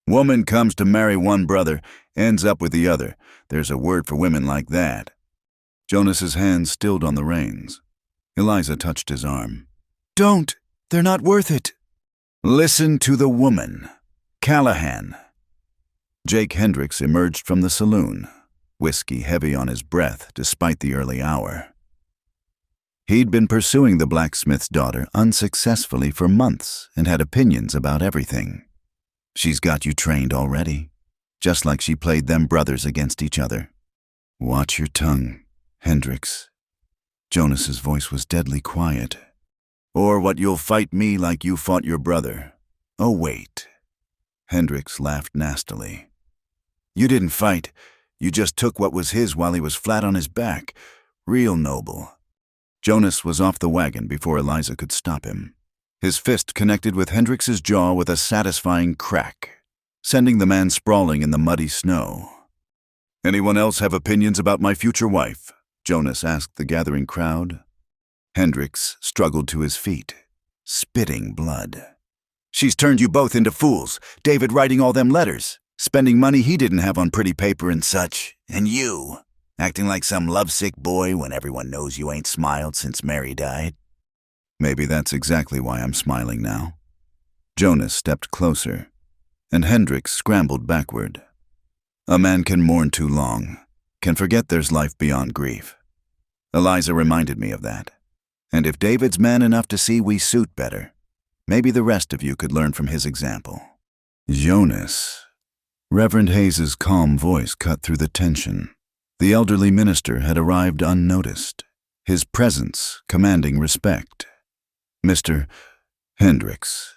"Woman comes to marry one brother, ends up with the other. There's a word for women like that." Jonas's hands stilled on the reins. Eliza touched his arm. "Don't! They're not worth it." "Listen to the woman. Callahan." Jake Hendricks emerged from the saloon, whiskey heavy on his breath despite the early hour. He'd been pursuing the blacksmith's daughter unsuccessfully for months and had opinions about everything. "She's got you trained already, just like she played them brothers against each other." "Watch your tongue, Hendricks." Jonas's voice was deadly quiet. "Or what you'll fight me like you fought your brother." "Oh, wait." Hendricks laughed nastily. "You didn't fight. You just took what was his while he was flat on his back. Real noble." Jonas was off the wagon before Eliza could stop him. His fist connected with Hendricks's jaw with a satisfying crack, sending the man sprawling in the muddy snow. "Anyone else have opinions about my future wife?" Jonas asked the gathering crowd. Hendricks struggled to his feet, spitting blood. "She's turned you both into fools. David writing all them letters, spending money he didn't have on pretty paper and such. And you, acting like some lovesick boy when everyone knows you ain't smiled since Mary died." "Maybe that's exactly why I'm smiling now." Jonas stepped closer, and Hendricks scrambled backward, A man can mourn too long, can forget there's life beyond grief. Eliza reminded me of that. And if David's man enough to see we suit better, maybe the rest of you could learn from his example. Jonas. Reverend Hayes's calm voice cut through the tension. The elderly minister had arrived unnoticed, his presence commanding respect. Mr. Hendricks,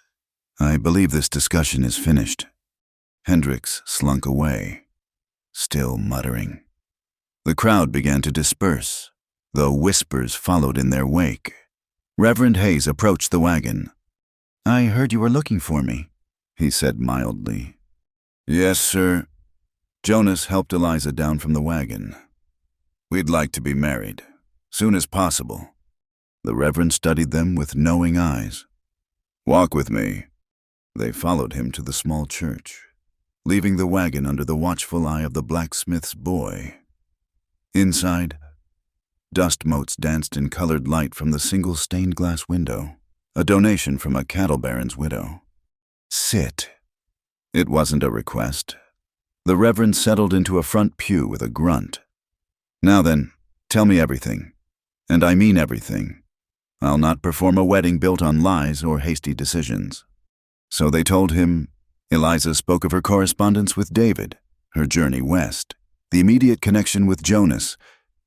I believe this discussion is finished. Hendricks slunk away, still muttering. The crowd began to disperse, though whispers followed in their wake. Reverend Hayes approached the wagon. "I heard you were looking for me," he said mildly. "Yes, sir." Jonas helped Eliza down from the wagon. "We'd like to be married, soon as possible." The Reverend studied them with knowing eyes. "Walk with me." They followed him to the small church, leaving the wagon under the watchful eye of the blacksmith's boy. Inside, dust motes danced in colored light from the single stained glass window, a donation from a cattle baron's widow. "Sit." It wasn't a request. The Reverend settled into a front pew with a grunt. "Now then, tell me everything. And I mean everything. I'll not perform a wedding built on lies or hasty decisions." So they told him. Eliza spoke of her correspondence with David, her journey west, the immediate connection with Jonas.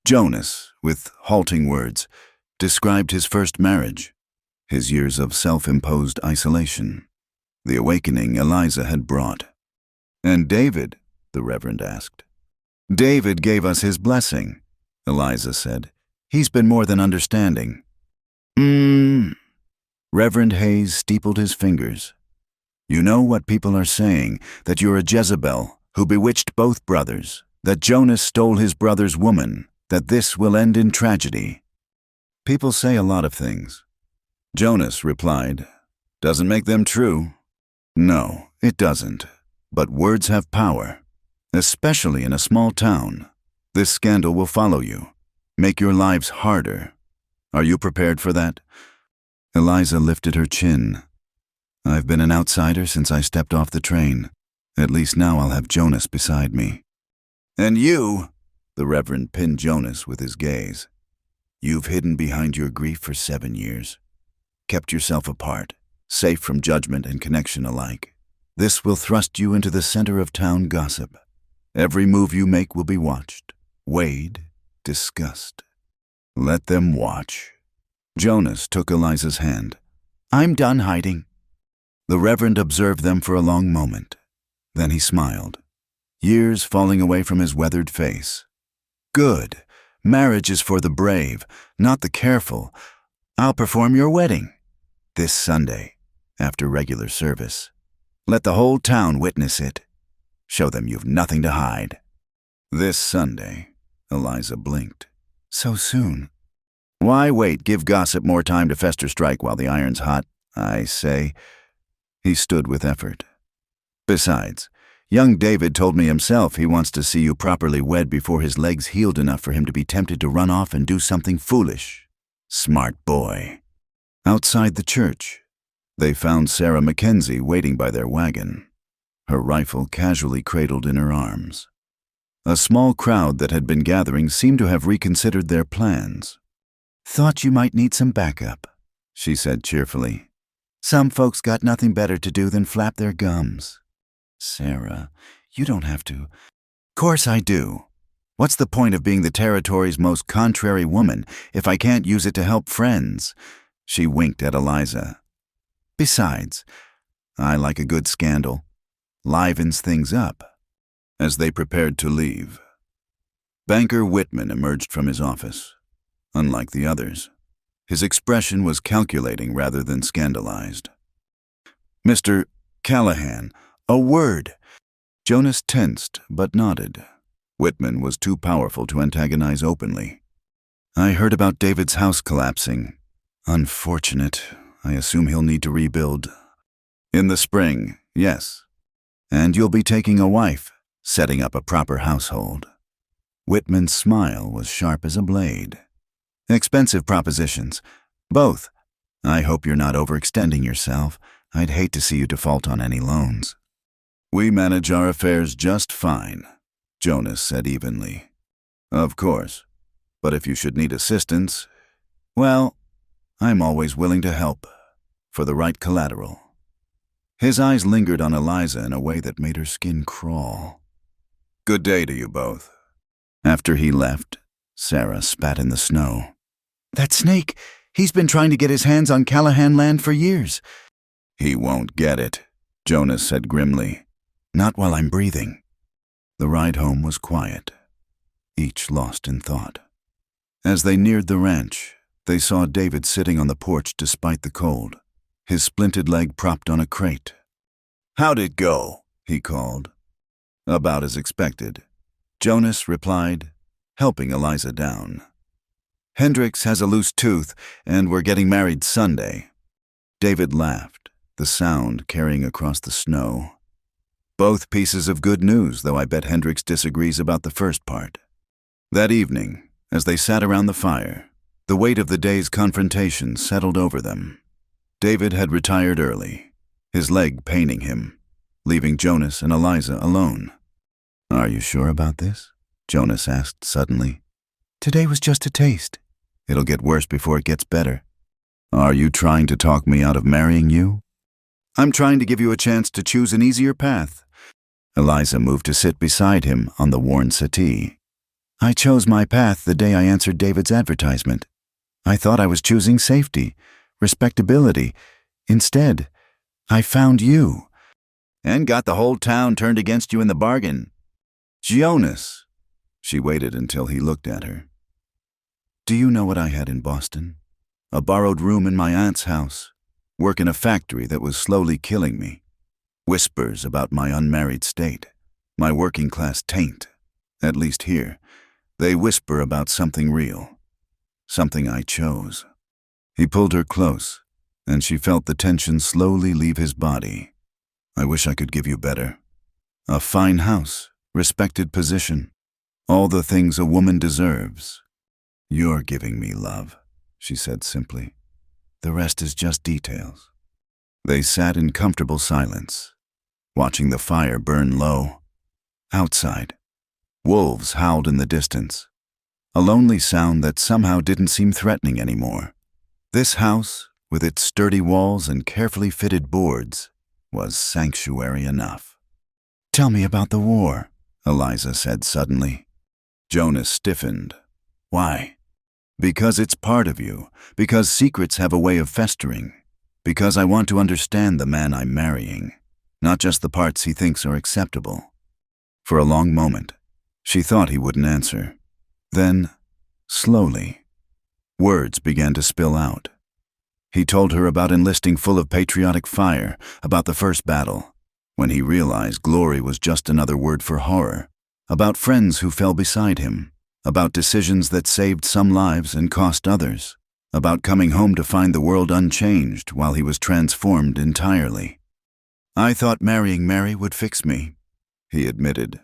Jonas, with halting words, described his first marriage, his years of self-imposed isolation, the awakening Eliza had brought. "And David?" the Reverend asked. "David gave us his blessing," Eliza said. "He's been more than understanding." Reverend Hayes steepled his fingers. "You know what people are saying, that you're a Jezebel who bewitched both brothers, that Jonas stole his brother's woman, that this will end in tragedy." "People say a lot of things." Jonas replied, "Doesn't make them true." "No, it doesn't. But words have power, especially in a small town. This scandal will follow you, make your lives harder. Are you prepared for that?" Eliza lifted her chin. "I've been an outsider since I stepped off the train. At least now I'll have Jonas beside me." "And you," the Reverend pinned Jonas with his gaze. "You've hidden behind your grief for 7 years. Kept yourself apart, safe from judgment and connection alike. This will thrust you into the center of town gossip. Every move you make will be watched, weighed, discussed. Let them watch." Jonas took Eliza's hand. "I'm done hiding." The Reverend observed them for a long moment. Then he smiled, years falling away from his weathered face. "Good. Marriage is for the brave, not the careful. I'll perform your wedding this Sunday, after regular service. Let the whole town witness it. Show them you've nothing to hide." "This Sunday," Eliza blinked. "So soon?" "Why wait? Give gossip more time to fester strike while the iron's hot, I say." He stood with effort. "Besides, young David told me himself he wants to see you properly wed before his legs healed enough for him to be tempted to run off and do something foolish. Smart boy." Outside the church, they found Sarah Mackenzie waiting by their wagon, her rifle casually cradled in her arms. A small crowd that had been gathering seemed to have reconsidered their plans. "Thought you might need some backup," she said cheerfully. "Some folks got nothing better to do than flap their gums." "Sarah, you don't have to." "Course I do. What's the point of being the territory's most contrary woman if I can't use it to help friends?" She winked at Eliza. "Besides, I like a good scandal. Livens things up." As they prepared to leave, Banker Whitman emerged from his office. Unlike the others, his expression was calculating rather than scandalized. "Mr. Callahan, a word." Jonas tensed but nodded. Whitman was too powerful to antagonize openly. "I heard about David's house collapsing. Unfortunate. I assume he'll need to rebuild." "In the spring, yes. And you'll be taking a wife, setting up a proper household." Whitman's smile was sharp as a blade. "Expensive propositions. Both. I hope you're not overextending yourself. I'd hate to see you default on any loans." "We manage our affairs just fine." Jonas said evenly. Of course. But if you should need assistance, well, I'm always willing to help, for the right collateral. His eyes lingered on Eliza in a way that made her skin crawl. Good day to you both. After he left, Sarah spat in the snow. That snake, he's been trying to get his hands on Callahan land for years. He won't get it, Jonas said grimly. Not while I'm breathing. The ride home was quiet, each lost in thought. As they neared the ranch, they saw David sitting on the porch despite the cold, his splinted leg propped on a crate. How'd it go? He called. About as expected, Jonas replied, helping Eliza down. Hendrix has a loose tooth, and we're getting married Sunday. David laughed, the sound carrying across the snow. Both pieces of good news, though I bet Hendrix disagrees about the first part. That evening, as they sat around the fire, the weight of the day's confrontation settled over them. David had retired early, his leg paining him, leaving Jonas and Eliza alone. Are you sure about this? Jonas asked suddenly. Today was just a taste. It'll get worse before it gets better. Are you trying to talk me out of marrying you? I'm trying to give you a chance to choose an easier path. Eliza moved to sit beside him on the worn settee. I chose my path the day I answered David's advertisement. I thought I was choosing safety, respectability. Instead, I found you. And got the whole town turned against you in the bargain. Jonas. She waited until he looked at her. Do you know what I had in Boston? A borrowed room in my aunt's house. Work in a factory that was slowly killing me. Whispers about my unmarried state, my working-class taint. At least here, they whisper about something real, something I chose. He pulled her close, and she felt the tension slowly leave his body. I wish I could give you better. A fine house, respected position, all the things a woman deserves. You're giving me love, she said simply. The rest is just details. They sat in comfortable silence, watching the fire burn low. Outside, wolves howled in the distance, a lonely sound that somehow didn't seem threatening anymore. This house, with its sturdy walls and carefully fitted boards, was sanctuary enough. Tell me about the war, Eliza said suddenly. Jonas stiffened. Why? Because it's part of you, because secrets have a way of festering, because I want to understand the man I'm marrying, not just the parts he thinks are acceptable. For a long moment, she thought he wouldn't answer. Then, slowly, words began to spill out. He told her about enlisting full of patriotic fire, about the first battle, when he realized glory was just another word for horror, about friends who fell beside him, about decisions that saved some lives and cost others, about coming home to find the world unchanged while he was transformed entirely. I thought marrying Mary would fix me, he admitted,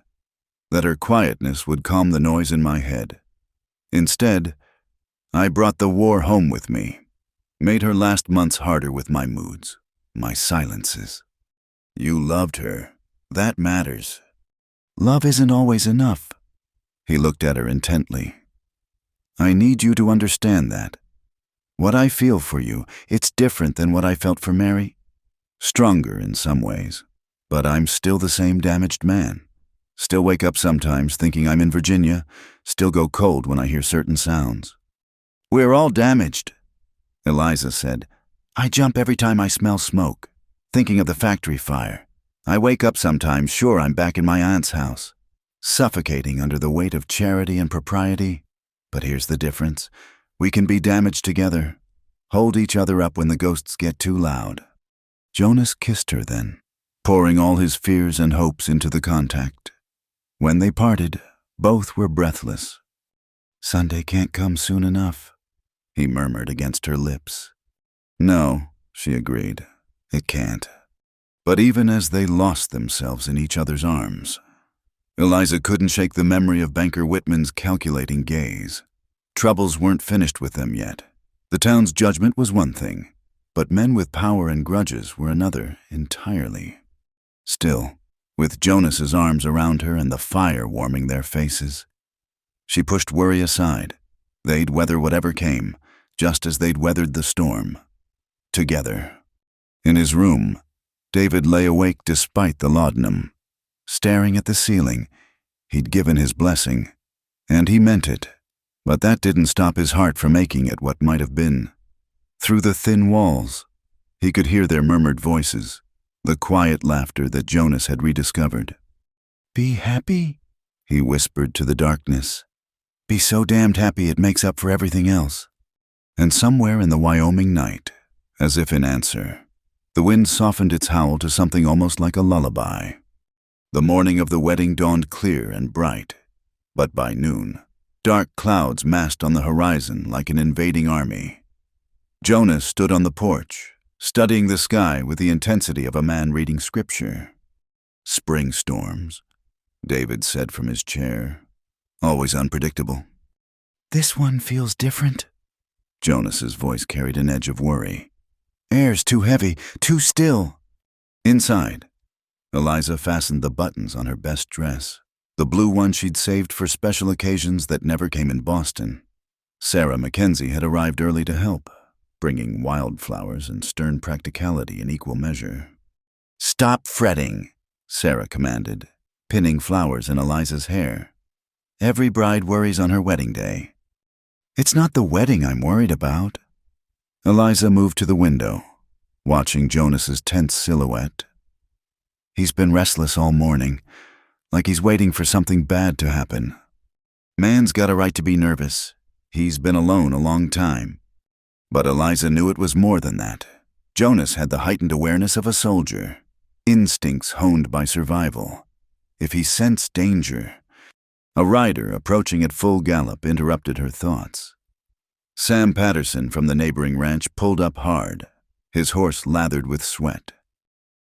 that her quietness would calm the noise in my head. Instead, I brought the war home with me, made her last months harder with my moods, my silences. You loved her. That matters. Love isn't always enough. He looked at her intently. I need you to understand that. What I feel for you, it's different than what I felt for Mary. Stronger in some ways, but I'm still the same damaged man. Still wake up sometimes thinking I'm in Virginia, still go cold when I hear certain sounds. We're all damaged, Eliza said. I jump every time I smell smoke, thinking of the factory fire. I wake up sometimes sure I'm back in my aunt's house, suffocating under the weight of charity and propriety. But here's the difference. We can be damaged together, hold each other up when the ghosts get too loud. Jonas kissed her then, pouring all his fears and hopes into the contact. When they parted, both were breathless. Sunday can't come soon enough, he murmured against her lips. No, she agreed, it can't. But even as they lost themselves in each other's arms, Eliza couldn't shake the memory of Banker Whitman's calculating gaze. Troubles weren't finished with them yet. The town's judgment was one thing, but men with power and grudges were another entirely. Still, with Jonas's arms around her and the fire warming their faces. She pushed worry aside. They'd weather whatever came, just as they'd weathered the storm. Together. In his room, David lay awake despite the laudanum. Staring at the ceiling, he'd given his blessing, and he meant it. But that didn't stop his heart from aching at what might have been. Through the thin walls, he could hear their murmured voices, the quiet laughter that Jonas had rediscovered. "Be happy," he whispered to the darkness. "Be so damned happy it makes up for everything else." And somewhere in the Wyoming night, as if in answer, the wind softened its howl to something almost like a lullaby. The morning of the wedding dawned clear and bright, but by noon, dark clouds massed on the horizon like an invading army. Jonas stood on the porch, studying the sky with the intensity of a man reading scripture. "Spring storms," David said from his chair. "Always unpredictable." "This one feels different." Jonas's voice carried an edge of worry. "Air's too heavy, too still." Inside, Eliza fastened the buttons on her best dress, the blue one she'd saved for special occasions that never came in Boston. Sarah Mackenzie had arrived early to help, bringing wildflowers and stern practicality in equal measure. "Stop fretting," Sarah commanded, pinning flowers in Eliza's hair. "Every bride worries on her wedding day." "It's not the wedding I'm worried about." Eliza moved to the window, watching Jonas's tense silhouette. "He's been restless all morning, like he's waiting for something bad to happen. Man's got a right to be nervous. He's been alone a long time." But Eliza knew it was more than that. Jonas had the heightened awareness of a soldier, instincts honed by survival. If he sensed danger... A rider approaching at full gallop interrupted her thoughts. Sam Patterson from the neighboring ranch pulled up hard, his horse lathered with sweat.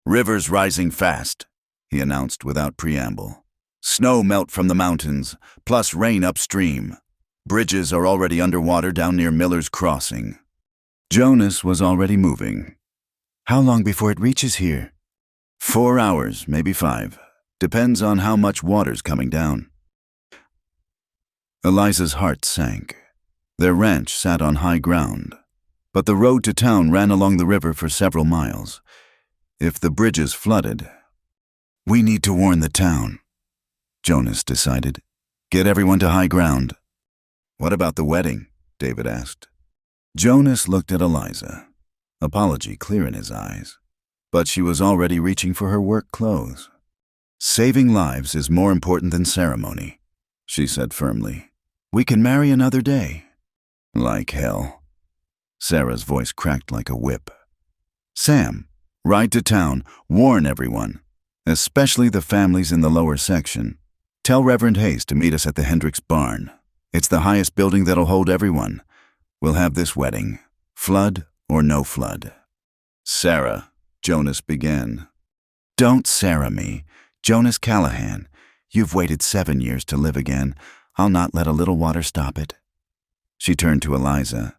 "River's rising fast," he announced without preamble. "Snow melt from the mountains, plus rain upstream. Bridges are already underwater down near Miller's Crossing." Jonas was already moving. "How long before it reaches here?" 4 hours, maybe 5. Depends on how much water's coming down." Eliza's heart sank. Their ranch sat on high ground, but the road to town ran along the river for several miles. If the bridges flooded... "We need to warn the town," Jonas decided. "Get everyone to high ground." "What about the wedding?" David asked. Jonas looked at Eliza, apology clear in his eyes, but she was already reaching for her work clothes. "Saving lives is more important than ceremony," she said firmly. "We can marry another day." "Like hell." Sarah's voice cracked like a whip. "Sam, ride to town, warn everyone, especially the families in the lower section. Tell Reverend Hayes to meet us at the Hendricks barn. It's the highest building that'll hold everyone. We'll have this wedding, flood or no flood." "Sarah," Jonas began. "Don't Sarah me. Jonas Callahan. You've waited 7 years to live again. I'll not let a little water stop it." She turned to Eliza.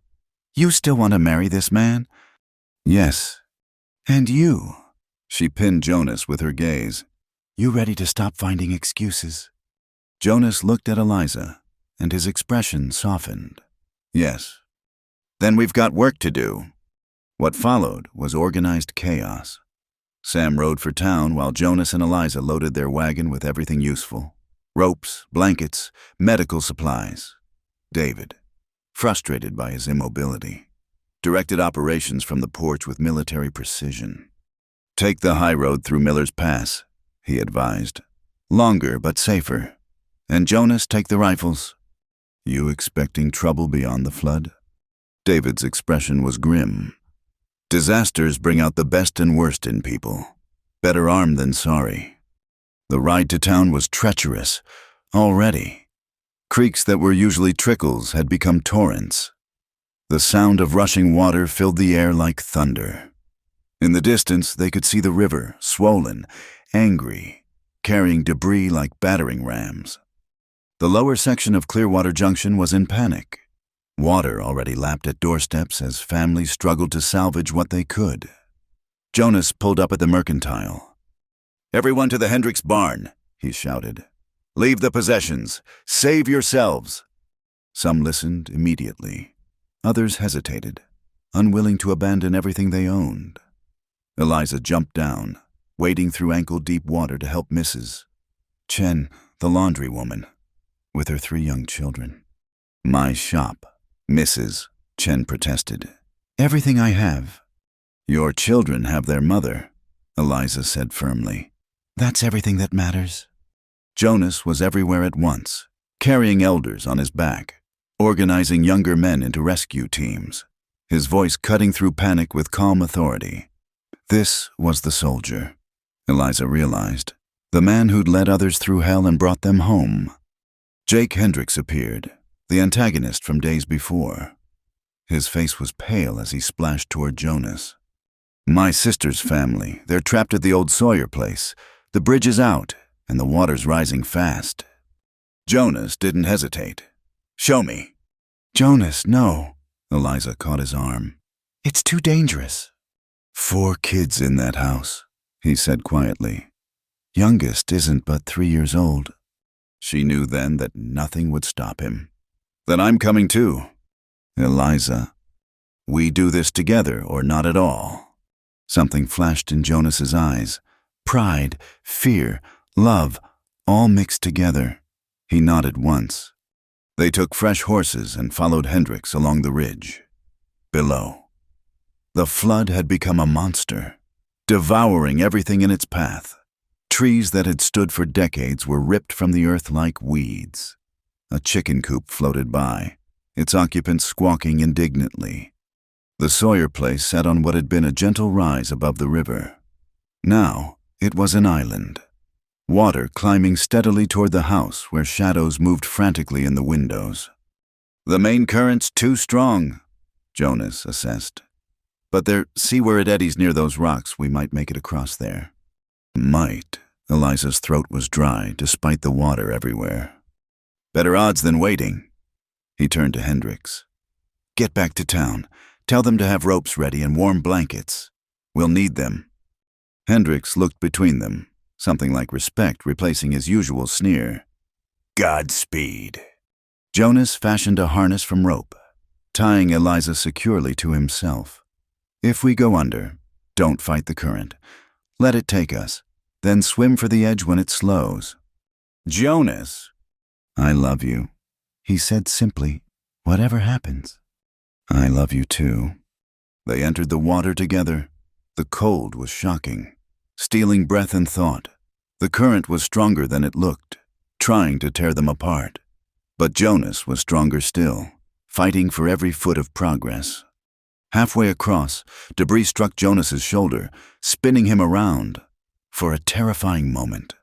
"You still want to marry this man?" "Yes." "And you?" She pinned Jonas with her gaze. "You ready to stop finding excuses?" Jonas looked at Eliza, and his expression softened. "Yes." "Then we've got work to do." What followed was organized chaos. Sam rode for town while Jonas and Eliza loaded their wagon with everything useful. Ropes, blankets, medical supplies. David, frustrated by his immobility, directed operations from the porch with military precision. "Take the high road through Miller's Pass," he advised. "Longer but safer. And Jonas, take the rifles." "You expecting trouble beyond the flood?" David's expression was grim. "Disasters bring out the best and worst in people. Better armed than sorry." The ride to town was treacherous, already. Creeks that were usually trickles had become torrents. The sound of rushing water filled the air like thunder. In the distance, they could see the river, swollen, angry, carrying debris like battering rams. The lower section of Clearwater Junction was in panic. Water already lapped at doorsteps as families struggled to salvage what they could. Jonas pulled up at the Mercantile. "Everyone to the Hendricks barn," he shouted. "Leave the possessions. Save yourselves." Some listened immediately. Others hesitated, unwilling to abandon everything they owned. Eliza jumped down, wading through ankle-deep water to help Mrs. Chen, the laundry woman, with her 3 young children. "My shop," Mrs. Chen protested. "Everything I have." "Your children have their mother," Eliza said firmly. "That's everything that matters." Jonas was everywhere at once, carrying elders on his back, organizing younger men into rescue teams, his voice cutting through panic with calm authority. This was the soldier, Eliza realized, the man who'd led others through hell and brought them home. Jake Hendricks appeared, the antagonist from days before. His face was pale as he splashed toward Jonas. "My sister's family, they're trapped at the old Sawyer place. The bridge is out, and the water's rising fast." Jonas didn't hesitate. "Show me." "Jonas, no." Eliza caught his arm. "It's too dangerous." 4 kids in that house," he said quietly. "Youngest isn't but 3 years old." She knew then that nothing would stop him. "Then I'm coming too." "Eliza, we do this together or not at all." Something flashed in Jonas's eyes. Pride, fear, love, all mixed together. He nodded once. They took fresh horses and followed Hendricks along the ridge. Below, the flood had become a monster, devouring everything in its path. Trees that had stood for decades were ripped from the earth like weeds. A chicken coop floated by, its occupants squawking indignantly. The Sawyer place sat on what had been a gentle rise above the river. Now it was an island, water climbing steadily toward the house where shadows moved frantically in the windows. "The main current's too strong," Jonas assessed. "But see where it eddies near those rocks, we might make it across there." Might. Eliza's throat was dry, despite the water everywhere. "Better odds than waiting." He turned to Hendricks. "Get back to town. Tell them to have ropes ready and warm blankets. We'll need them." Hendricks looked between them, something like respect replacing his usual sneer. "Godspeed." Jonas fashioned a harness from rope, tying Eliza securely to himself. "If we go under, don't fight the current. Let it take us, then swim for the edge when it slows." "Jonas." "I love you," he said simply. "Whatever happens, I love you too." They entered the water together. The cold was shocking, stealing breath and thought. The current was stronger than it looked, trying to tear them apart. But Jonas was stronger still, fighting for every foot of progress. Halfway across, debris struck Jonas's shoulder, spinning him around. For a terrifying moment,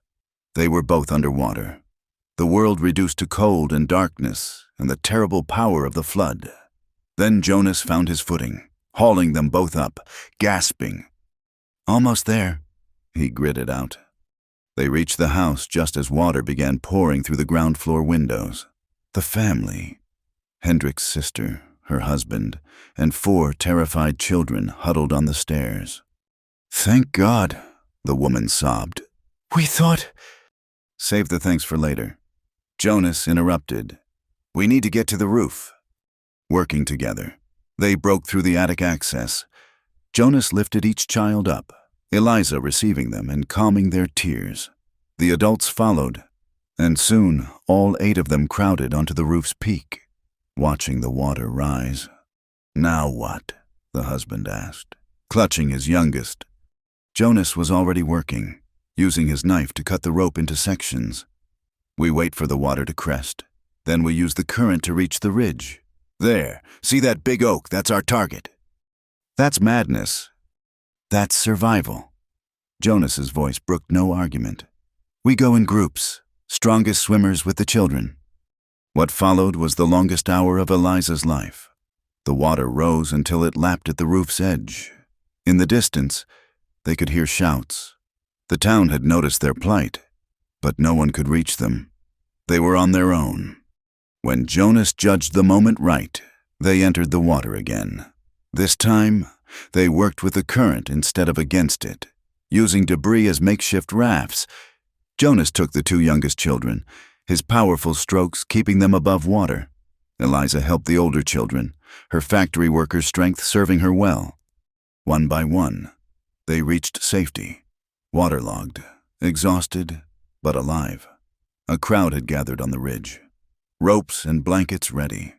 they were both underwater, the world reduced to cold and darkness and the terrible power of the flood. Then Jonas found his footing, hauling them both up, gasping. "Almost there," he gritted out. They reached the house just as water began pouring through the ground floor windows. The family, Hendricks' sister, her husband, and 4 terrified children huddled on the stairs. "Thank God," the woman sobbed. "We thought—" "Save the thanks for later." Jonas interrupted. "We need to get to the roof." Working together, they broke through the attic access. Jonas lifted each child up, Eliza receiving them and calming their tears. The adults followed, and soon all 8 of them crowded onto the roof's peak, watching the water rise. "Now what?" the husband asked, clutching his youngest. Jonas was already working, using his knife to cut the rope into sections. "We wait for the water to crest. Then we use the current to reach the ridge. There, see that big oak? That's our target." "That's madness." "That's survival." Jonas's voice brooked no argument. "We go in groups, strongest swimmers with the children." What followed was the longest hour of Eliza's life. The water rose until it lapped at the roof's edge. In the distance, they could hear shouts. The town had noticed their plight, but no one could reach them. They were on their own. When Jonas judged the moment right, they entered the water again. This time, they worked with the current instead of against it, using debris as makeshift rafts. Jonas took the two youngest children, his powerful strokes keeping them above water. Eliza helped the older children, her factory worker's strength serving her well. One by one, they reached safety, waterlogged, exhausted, but alive. A crowd had gathered on the ridge, ropes and blankets ready.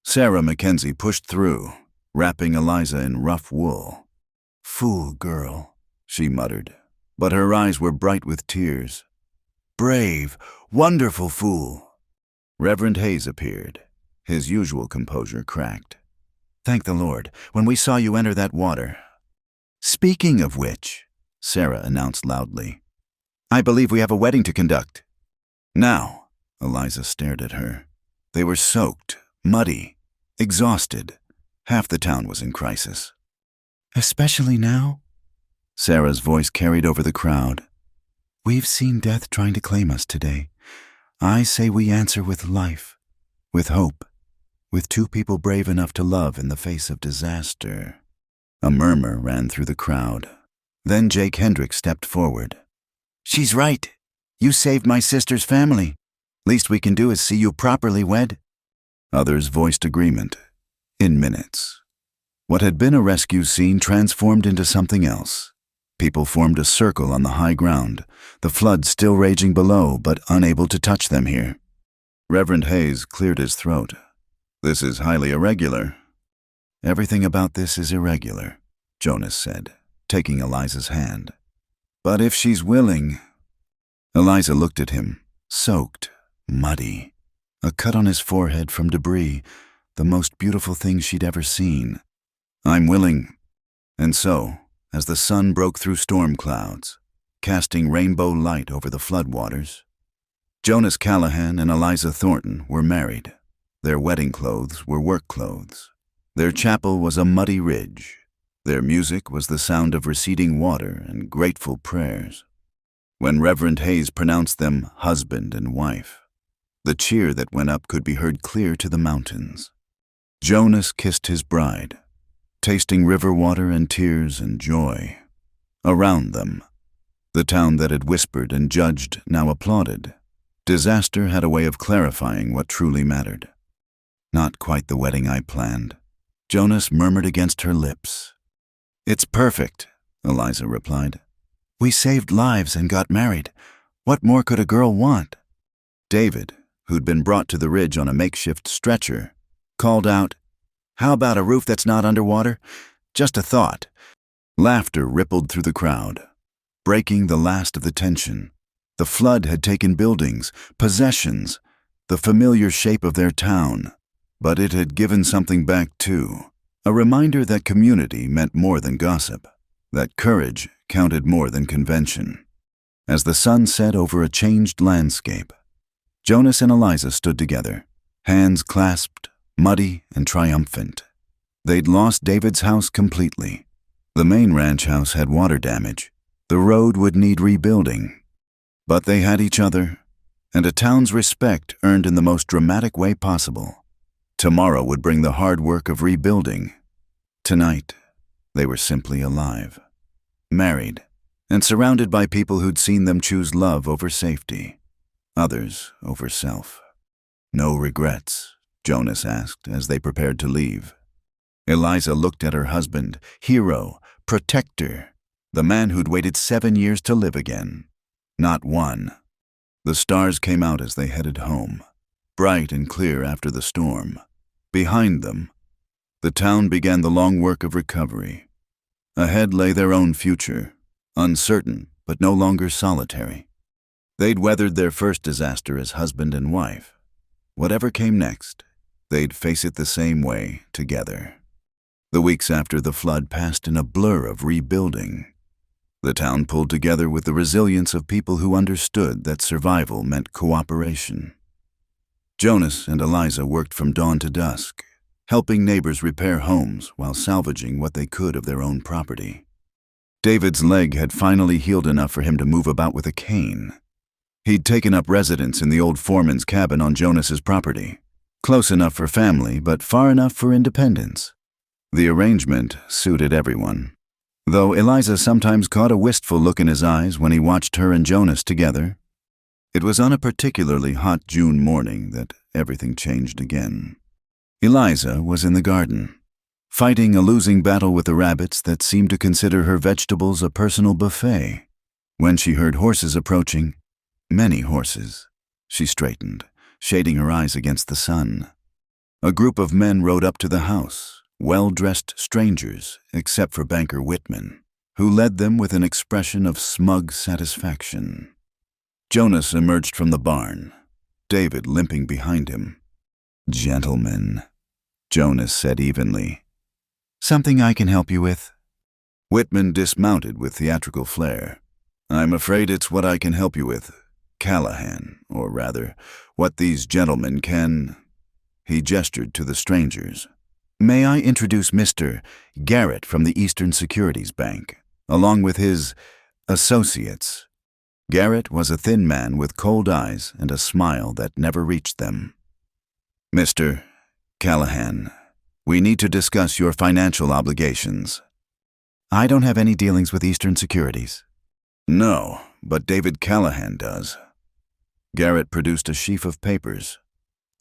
Sarah Mackenzie pushed through, wrapping Eliza in rough wool. "Fool girl," she muttered, but her eyes were bright with tears. "Brave, wonderful fool." Reverend Hayes appeared, his usual composure cracked. "Thank the Lord, when we saw you enter that water." "Speaking of which," Sarah announced loudly, "I believe we have a wedding to conduct." Now, Eliza stared at her. They were soaked, muddy, exhausted. Half the town was in crisis. "Especially now?" Sarah's voice carried over the crowd. "We've seen death trying to claim us today. I say we answer with life, with hope, with two people brave enough to love in the face of disaster." A murmur ran through the crowd. Then Jake Hendricks stepped forward. "She's right. You saved my sister's family. Least we can do is see you properly wed." Others voiced agreement. In minutes, what had been a rescue scene transformed into something else. People formed a circle on the high ground, the flood still raging below but unable to touch them here. Reverend Hayes cleared his throat. "This is highly irregular." "Everything about this is irregular," Jonas said, taking Eliza's hand. "But if she's willing—" Eliza looked at him, soaked, muddy, a cut on his forehead from debris, the most beautiful thing she'd ever seen. "I'm willing." And so, as the sun broke through storm clouds, casting rainbow light over the floodwaters, Jonas Callahan and Eliza Thornton were married. Their wedding clothes were work clothes. Their chapel was a muddy ridge. Their music was the sound of receding water and grateful prayers. When Reverend Hayes pronounced them husband and wife, the cheer that went up could be heard clear to the mountains. Jonas kissed his bride, tasting river water and tears and joy. Around them, the town that had whispered and judged now applauded. Disaster had a way of clarifying what truly mattered. "Not quite the wedding I planned," Jonas murmured against her lips. "It's perfect," Eliza replied. "We saved lives and got married. What more could a girl want?" David, who'd been brought to the ridge on a makeshift stretcher, called out, "How about a roof that's not underwater? Just a thought." Laughter rippled through the crowd, breaking the last of the tension. The flood had taken buildings, possessions, the familiar shape of their town, but it had given something back too, a reminder that community meant more than gossip, that courage counted more than convention. As the sun set over a changed landscape, Jonas and Eliza stood together, hands clasped, muddy and triumphant. They'd lost David's house completely. The main ranch house had water damage. The road would need rebuilding. But they had each other, and a town's respect earned in the most dramatic way possible. Tomorrow would bring the hard work of rebuilding. Tonight, they were simply alive, married, and surrounded by people who'd seen them choose love over safety, others over self. "No regrets?" Jonas asked as they prepared to leave. Eliza looked at her husband, hero, protector, the man who'd waited 7 years to live again. Not one. The stars came out as they headed home, bright and clear after the storm. Behind them, the town began the long work of recovery. Ahead lay their own future, uncertain but no longer solitary. They'd weathered their first disaster as husband and wife. Whatever came next, they'd face it the same way together. The weeks after the flood passed in a blur of rebuilding. The town pulled together with the resilience of people who understood that survival meant cooperation. Jonas and Eliza worked from dawn to dusk, helping neighbors repair homes while salvaging what they could of their own property. David's leg had finally healed enough for him to move about with a cane. He'd taken up residence in the old foreman's cabin on Jonas's property, close enough for family but far enough for independence. The arrangement suited everyone. though Eliza sometimes caught a wistful look in his eyes when he watched her and Jonas together. It was on a particularly hot June morning that everything changed again. Eliza was in the garden, fighting a losing battle with the rabbits that seemed to consider her vegetables a personal buffet. When she heard horses approaching, many horses, she straightened, shading her eyes against the sun. A group of men rode up to the house, well-dressed strangers except for banker Whitman, who led them with an expression of smug satisfaction. Jonas emerged from the barn, David limping behind him. "Gentlemen," Jonas said evenly. "Something I can help you with?" Whitman dismounted with theatrical flair. "I'm afraid it's what I can help you with, Callahan, or rather, what these gentlemen can—" He gestured to the strangers. "May I introduce Mr. Garrett from the Eastern Securities Bank, along with his associates." Garrett was a thin man with cold eyes and a smile that never reached them. "Mr. Callahan, we need to discuss your financial obligations." "I don't have any dealings with Eastern Securities." "No, but David Callahan does." Garrett produced a sheaf of papers.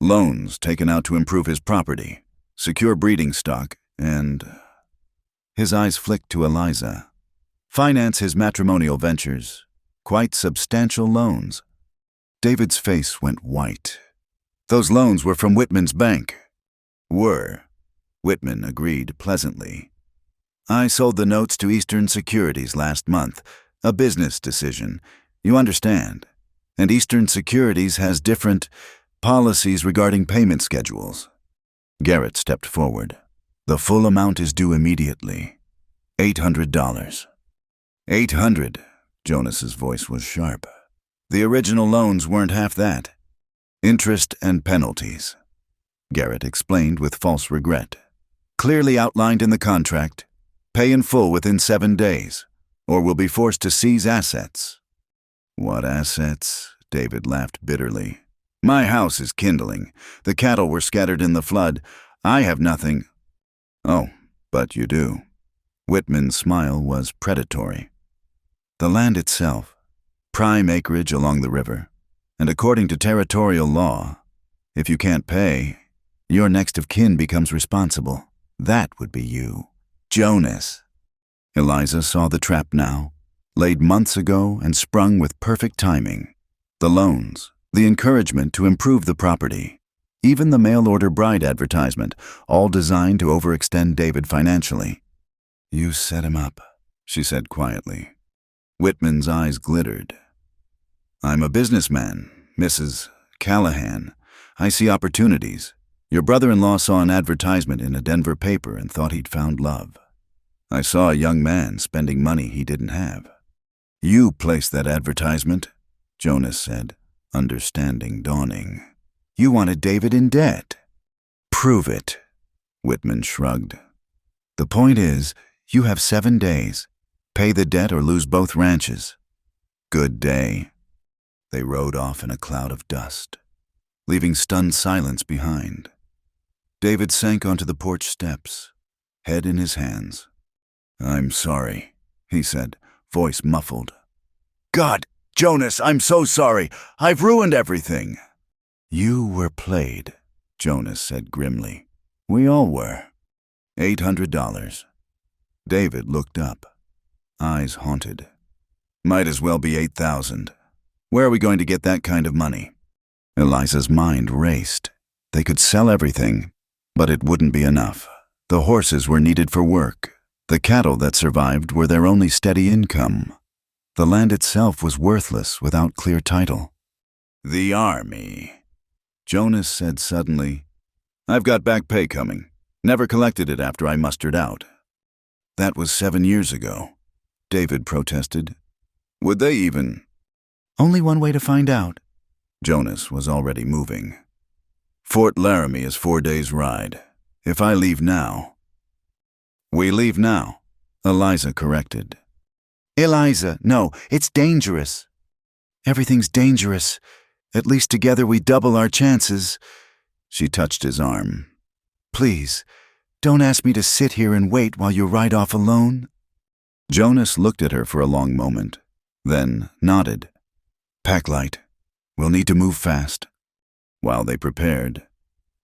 "Loans taken out to improve his property, secure breeding stock, and—" His eyes flicked to Eliza. "Finance his matrimonial ventures. Quite substantial loans." David's face went white. "Those loans were from Whitman's bank." "Were," Whitman agreed pleasantly. "I sold the notes to Eastern Securities last month. A business decision. You understand. And Eastern Securities has different policies regarding payment schedules." Garrett stepped forward. "The full amount is due immediately. $800. $800. Jonas's voice was sharp. "The original loans weren't half that. Interest and penalties," Garrett explained with false regret. "Clearly outlined in the contract. Pay in full within 7 days, or we'll be forced to seize assets." "What assets?" David laughed bitterly. "My house is kindling. The cattle were scattered in the flood. I have nothing." "Oh, but you do." Whitman's smile was predatory. "The land itself, prime acreage along the river, and according to territorial law, if you can't pay, your next of kin becomes responsible. That would be you, Jonas." Eliza saw the trap now, laid months ago and sprung with perfect timing. The loans, the encouragement to improve the property, even the mail-order bride advertisement, all designed to overextend David financially. "You set him up," she said quietly. Whitman's eyes glittered. "I'm a businessman, Mrs. Callahan. I see opportunities. Your brother-in-law saw an advertisement in a Denver paper and thought he'd found love. I saw a young man spending money he didn't have." "You placed that advertisement," Jonas said, understanding dawning. "You wanted David in debt." "Prove it," Whitman shrugged. "The point is, you have 7 days. Pay the debt or lose both ranches." "Good day." They rode off in a cloud of dust, leaving stunned silence behind. David sank onto the porch steps, head in his hands. "I'm sorry," he said, voice muffled. "God, Jonas, I'm so sorry. I've ruined everything." "You were played," Jonas said grimly. "We all were." $800. David looked up, eyes haunted. "Might as well be 8,000. Where are we going to get that kind of money?" Eliza's mind raced. They could sell everything, but it wouldn't be enough. The horses were needed for work. The cattle that survived were their only steady income. The land itself was worthless without clear title. "The army," Jonas said suddenly. "I've got back pay coming. Never collected it after I mustered out." "That was 7 years ago," David protested. "Would they even—" "Only one way to find out." Jonas was already moving. "Fort Laramie is 4 days' ride. If I leave now—" "We leave now," Eliza corrected. "Eliza, no, it's dangerous." "Everything's dangerous. At least together we double our chances." She touched his arm. "Please, don't ask me to sit here and wait while you ride off alone." Jonas looked at her for a long moment, then nodded. "Pack light. We'll need to move fast." While they prepared,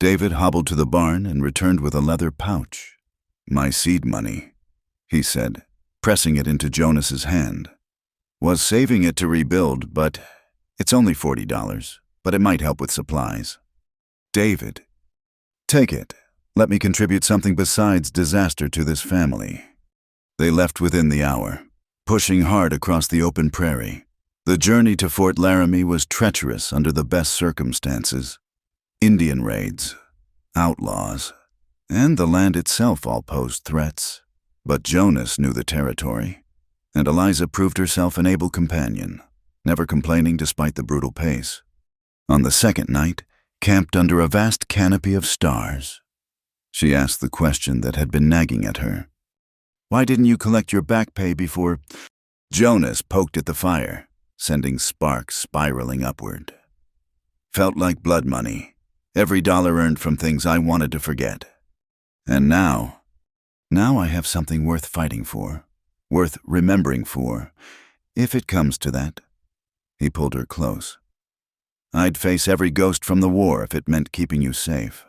David hobbled to the barn and returned with a leather pouch. "My seed money," he said, pressing it into Jonas's hand. "Was saving it to rebuild, but it's only $40, but it might help with supplies." "David, take it. Let me contribute something besides disaster to this family." They left within the hour, pushing hard across the open prairie. The journey to Fort Laramie was treacherous under the best circumstances. Indian raids, outlaws, and the land itself all posed threats. But Jonas knew the territory, and Eliza proved herself an able companion, never complaining despite the brutal pace. On the second night, camped under a vast canopy of stars, she asked the question that had been nagging at her. "Why didn't you collect your back pay before?" Jonas poked at the fire, sending sparks spiraling upward. "Felt like blood money. Every dollar earned from things I wanted to forget. And now I have something worth fighting for, worth remembering for, if it comes to that." He pulled her close. "I'd face every ghost from the war if it meant keeping you safe."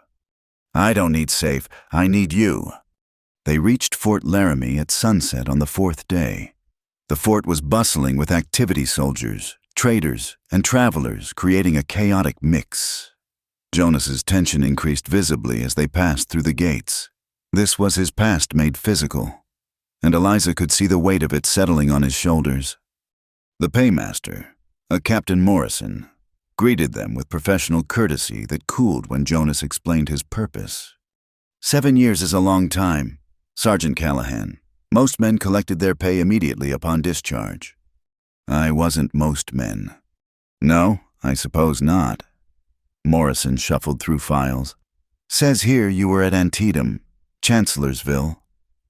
"I don't need safe, I need you." They reached Fort Laramie at sunset on the fourth day. The fort was bustling with activity soldiers, traders, and travelers, creating a chaotic mix. Jonas's tension increased visibly as they passed through the gates. This was his past made physical, and Eliza could see the weight of it settling on his shoulders. The paymaster, a Captain Morrison, greeted them with professional courtesy that cooled when Jonas explained his purpose. 7 years is a long time, Sergeant Callahan. Most men collected their pay immediately upon discharge. I wasn't most men. No, I suppose not. Morrison shuffled through files. Says here you were at Antietam, Chancellorsville,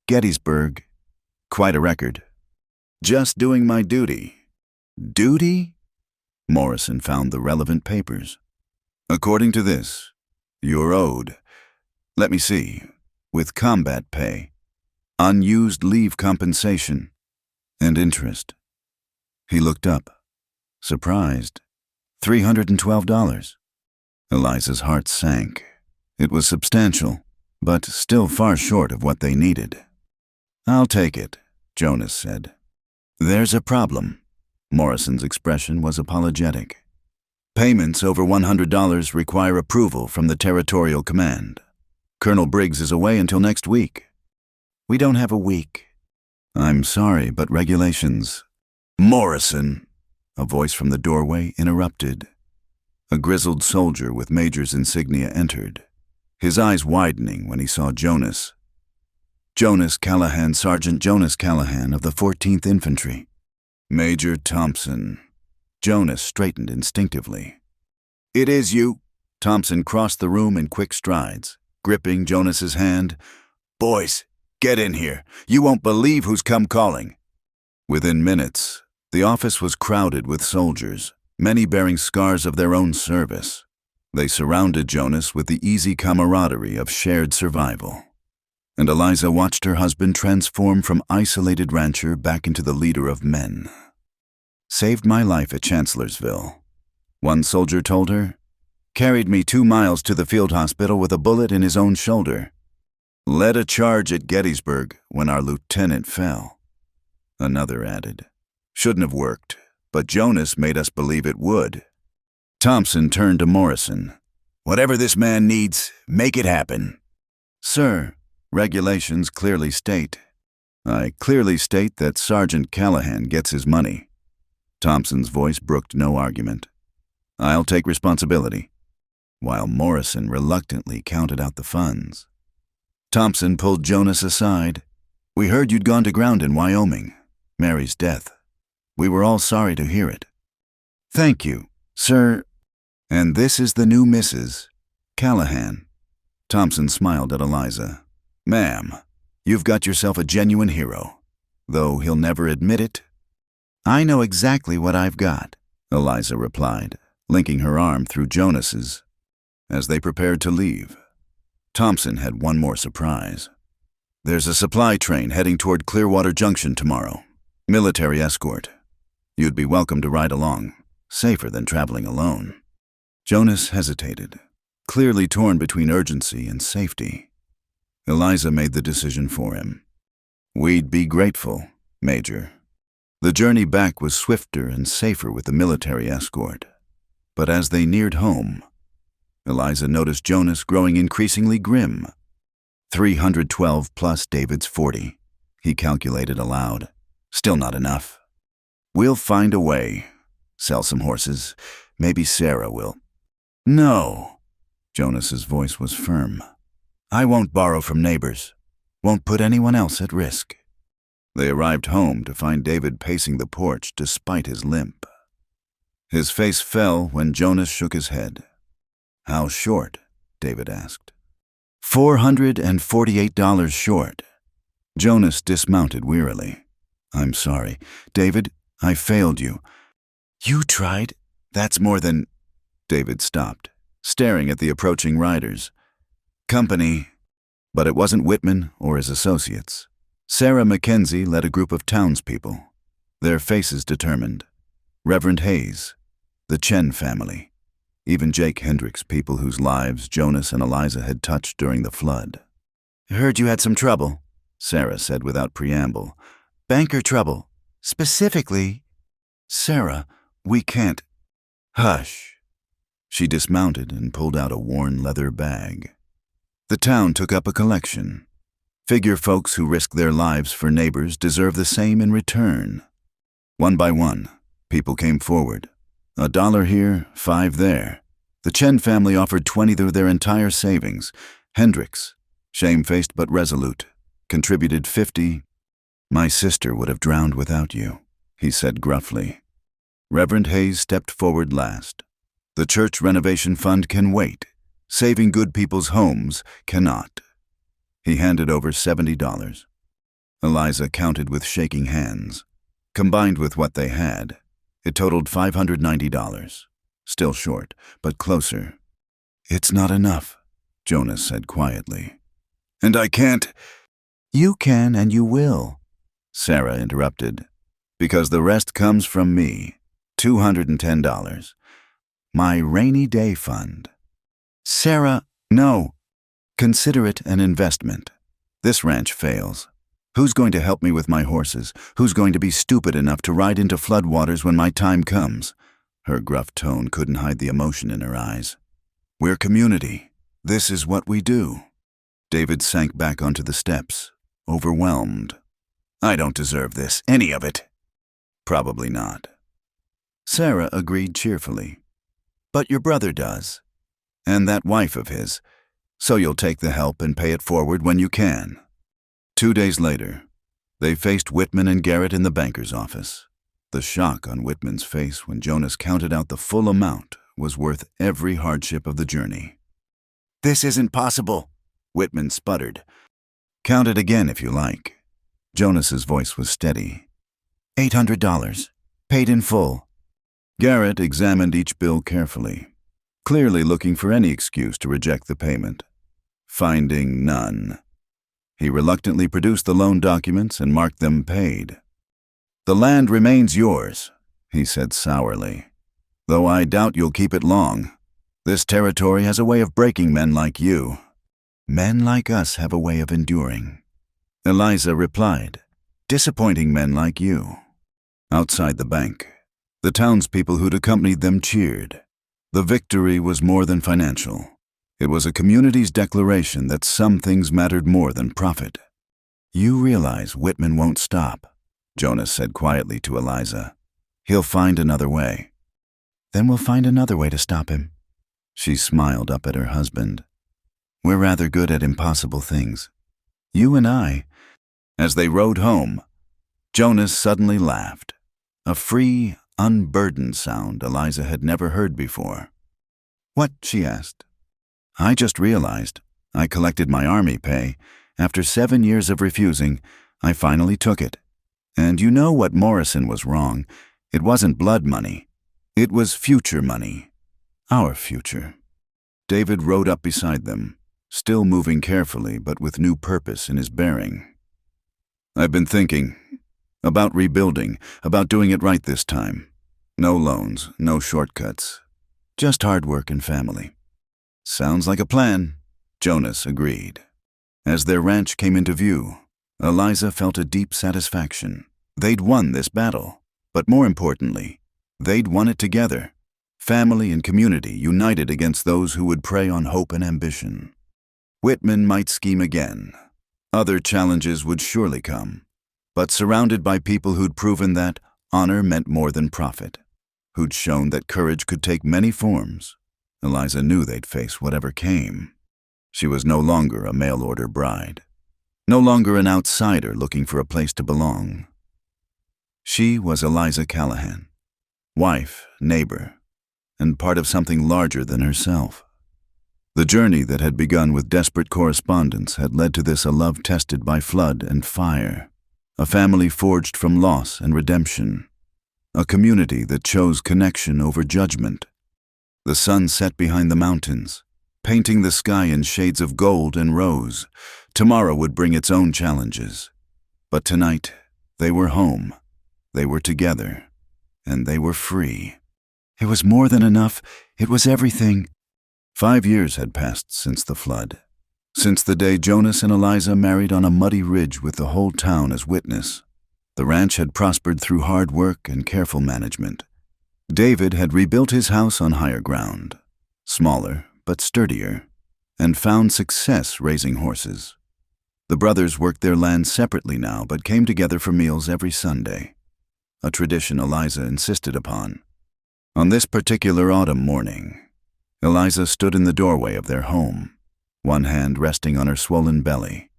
Gettysburg. Quite a record. Just doing my duty. Duty? Morrison found the relevant papers. According to this, you're owed, let me see, with combat pay, unused leave compensation, and interest. He looked up, surprised. $312. Eliza's heart sank. It was substantial, but still far short of what they needed. "I'll take it," Jonas said. "There's a problem." Morrison's expression was apologetic. "Payments over $100 require approval from the Territorial Command. Colonel Briggs is away until next week." "We don't have a week." "I'm sorry, but regulations—" "Morrison!" A voice from the doorway interrupted. A grizzled soldier with major's insignia entered, his eyes widening when he saw Jonas. "Jonas Callahan, Sergeant Jonas Callahan of the 14th Infantry." "Major Thompson." Jonas straightened instinctively. "It is you." Thompson crossed the room in quick strides, gripping Jonas's hand. "Boys, get in here. You won't believe who's come calling." Within minutes, the office was crowded with soldiers, many bearing scars of their own service. They surrounded Jonas with the easy camaraderie of shared survival. And Eliza watched her husband transform from isolated rancher back into the leader of men. "Saved my life at Chancellorsville," one soldier told her. "Carried me 2 miles to the field hospital with a bullet in his own shoulder. Led a charge at Gettysburg when our lieutenant fell." Another added. "Shouldn't have worked, but Jonas made us believe it would." Thompson turned to Morrison. "Whatever this man needs, make it happen." "Sir, regulations clearly state." "I clearly state that Sergeant Callahan gets his money." Thompson's voice brooked no argument. "I'll take responsibility," while Morrison reluctantly counted out the funds. Thompson pulled Jonas aside. "We heard you'd gone to ground in Wyoming, Mary's death. We were all sorry to hear it." "Thank you, sir." "And this is the new Mrs. Callahan." Thompson smiled at Eliza. "Ma'am, you've got yourself a genuine hero, though he'll never admit it." "I know exactly what I've got," Eliza replied, linking her arm through Jonas's. As they prepared to leave, Thompson had one more surprise. There's a supply train heading toward Clearwater Junction tomorrow. Military escort. You'd be welcome to ride along. Safer than traveling alone. Jonas hesitated, clearly torn between urgency and safety. Eliza made the decision for him. We'd be grateful, Major. The journey back was swifter and safer with the military escort. But as they neared home, Eliza noticed Jonas growing increasingly grim. 312 plus David's 40, he calculated aloud. Still not enough. We'll find a way. Sell some horses. Maybe Sarah will. No. Jonas's voice was firm. I won't borrow from neighbors. Won't put anyone else at risk. They arrived home to find David pacing the porch despite his limp. His face fell when Jonas shook his head. How short? David asked. $448 short. Jonas dismounted wearily. I'm sorry. David, I failed you. You tried? That's more than... David stopped, staring at the approaching riders. Company. But it wasn't Whitman or his associates. Sarah Mackenzie led a group of townspeople, their faces determined. Reverend Hayes, the Chen family, even Jake Hendricks, people whose lives Jonas and Eliza had touched during the flood. I heard you had some trouble, Sarah said without preamble. Banker trouble. Specifically... Sarah, we can't... Hush. She dismounted and pulled out a worn leather bag. The town took up a collection. Figure folks who risk their lives for neighbors deserve the same in return. One by one, people came forward. $1 here, $5 there. The Chen family offered $20 through their entire savings. Hendricks, shamefaced but resolute, contributed $50. My sister would have drowned without you, he said gruffly. Reverend Hayes stepped forward last. The church renovation fund can wait. Saving good people's homes cannot. He handed over $70. Eliza counted with shaking hands. Combined with what they had, it totaled $590. Still short, but closer. It's not enough, Jonas said quietly. And I can't... You can and you will, Sarah interrupted. Because the rest comes from me. $210. My rainy day fund. Sarah, no. Consider it an investment. This ranch fails. Who's going to help me with my horses? Who's going to be stupid enough to ride into floodwaters when my time comes? Her gruff tone couldn't hide the emotion in her eyes. We're community. This is what we do. David sank back onto the steps, overwhelmed. I don't deserve this, any of it. Probably not. Sarah agreed cheerfully. But your brother does. And that wife of his. So you'll take the help and pay it forward when you can. 2 days later, they faced Whitman and Garrett in the banker's office. The shock on Whitman's face when Jonas counted out the full amount was worth every hardship of the journey. This isn't possible, Whitman sputtered. Count it again if you like. Jonas's voice was steady. $800, paid in full. Garrett examined each bill carefully, clearly looking for any excuse to reject the payment. Finding none, he reluctantly produced the loan documents and marked them paid. The land remains yours, he said sourly, though I doubt you'll keep it long. This territory has a way of breaking men like you. Men like us have a way of enduring. Eliza replied, disappointing men like you. Outside the bank, the townspeople who'd accompanied them cheered. The victory was more than financial. It was a community's declaration that some things mattered more than profit. You realize Whitman won't stop, Jonas said quietly to Eliza. He'll find another way. Then we'll find another way to stop him. She smiled up at her husband. We're rather good at impossible things. You and I. As they rode home, Jonas suddenly laughed. A free, unburdened sound Eliza had never heard before. What? She asked. I just realized. I collected my army pay. After 7 years of refusing, I finally took it. And you know what Morrison was wrong. It wasn't blood money. It was future money. Our future. David rode up beside them, still moving carefully but with new purpose in his bearing. "I've been thinking about rebuilding, about doing it right this time. No loans, no shortcuts, just hard work and family." "Sounds like a plan," Jonas agreed. As their ranch came into view, Eliza felt a deep satisfaction. They'd won this battle, but more importantly, they'd won it together. Family and community united against those who would prey on hope and ambition. Whitman might scheme again. Other challenges would surely come, but surrounded by people who'd proven that honor meant more than profit, who'd shown that courage could take many forms, Eliza knew they'd face whatever came. She was no longer a mail-order bride, no longer an outsider looking for a place to belong. She was Eliza Callahan, wife, neighbor, and part of something larger than herself. The journey that had begun with desperate correspondence had led to this, a love tested by flood and fire, a family forged from loss and redemption, a community that chose connection over judgment. The sun set behind the mountains, painting the sky in shades of gold and rose. Tomorrow would bring its own challenges. But tonight, they were home, they were together, and they were free. It was more than enough, it was everything. 5 years had passed since the flood, since the day Jonas and Eliza married on a muddy ridge with the whole town as witness. The ranch had prospered through hard work and careful management. David had rebuilt his house on higher ground, smaller but sturdier, and found success raising horses. The brothers worked their land separately now but came together for meals every Sunday, a tradition Eliza insisted upon. On this particular autumn morning, Eliza stood in the doorway of their home, one hand resting on her swollen belly.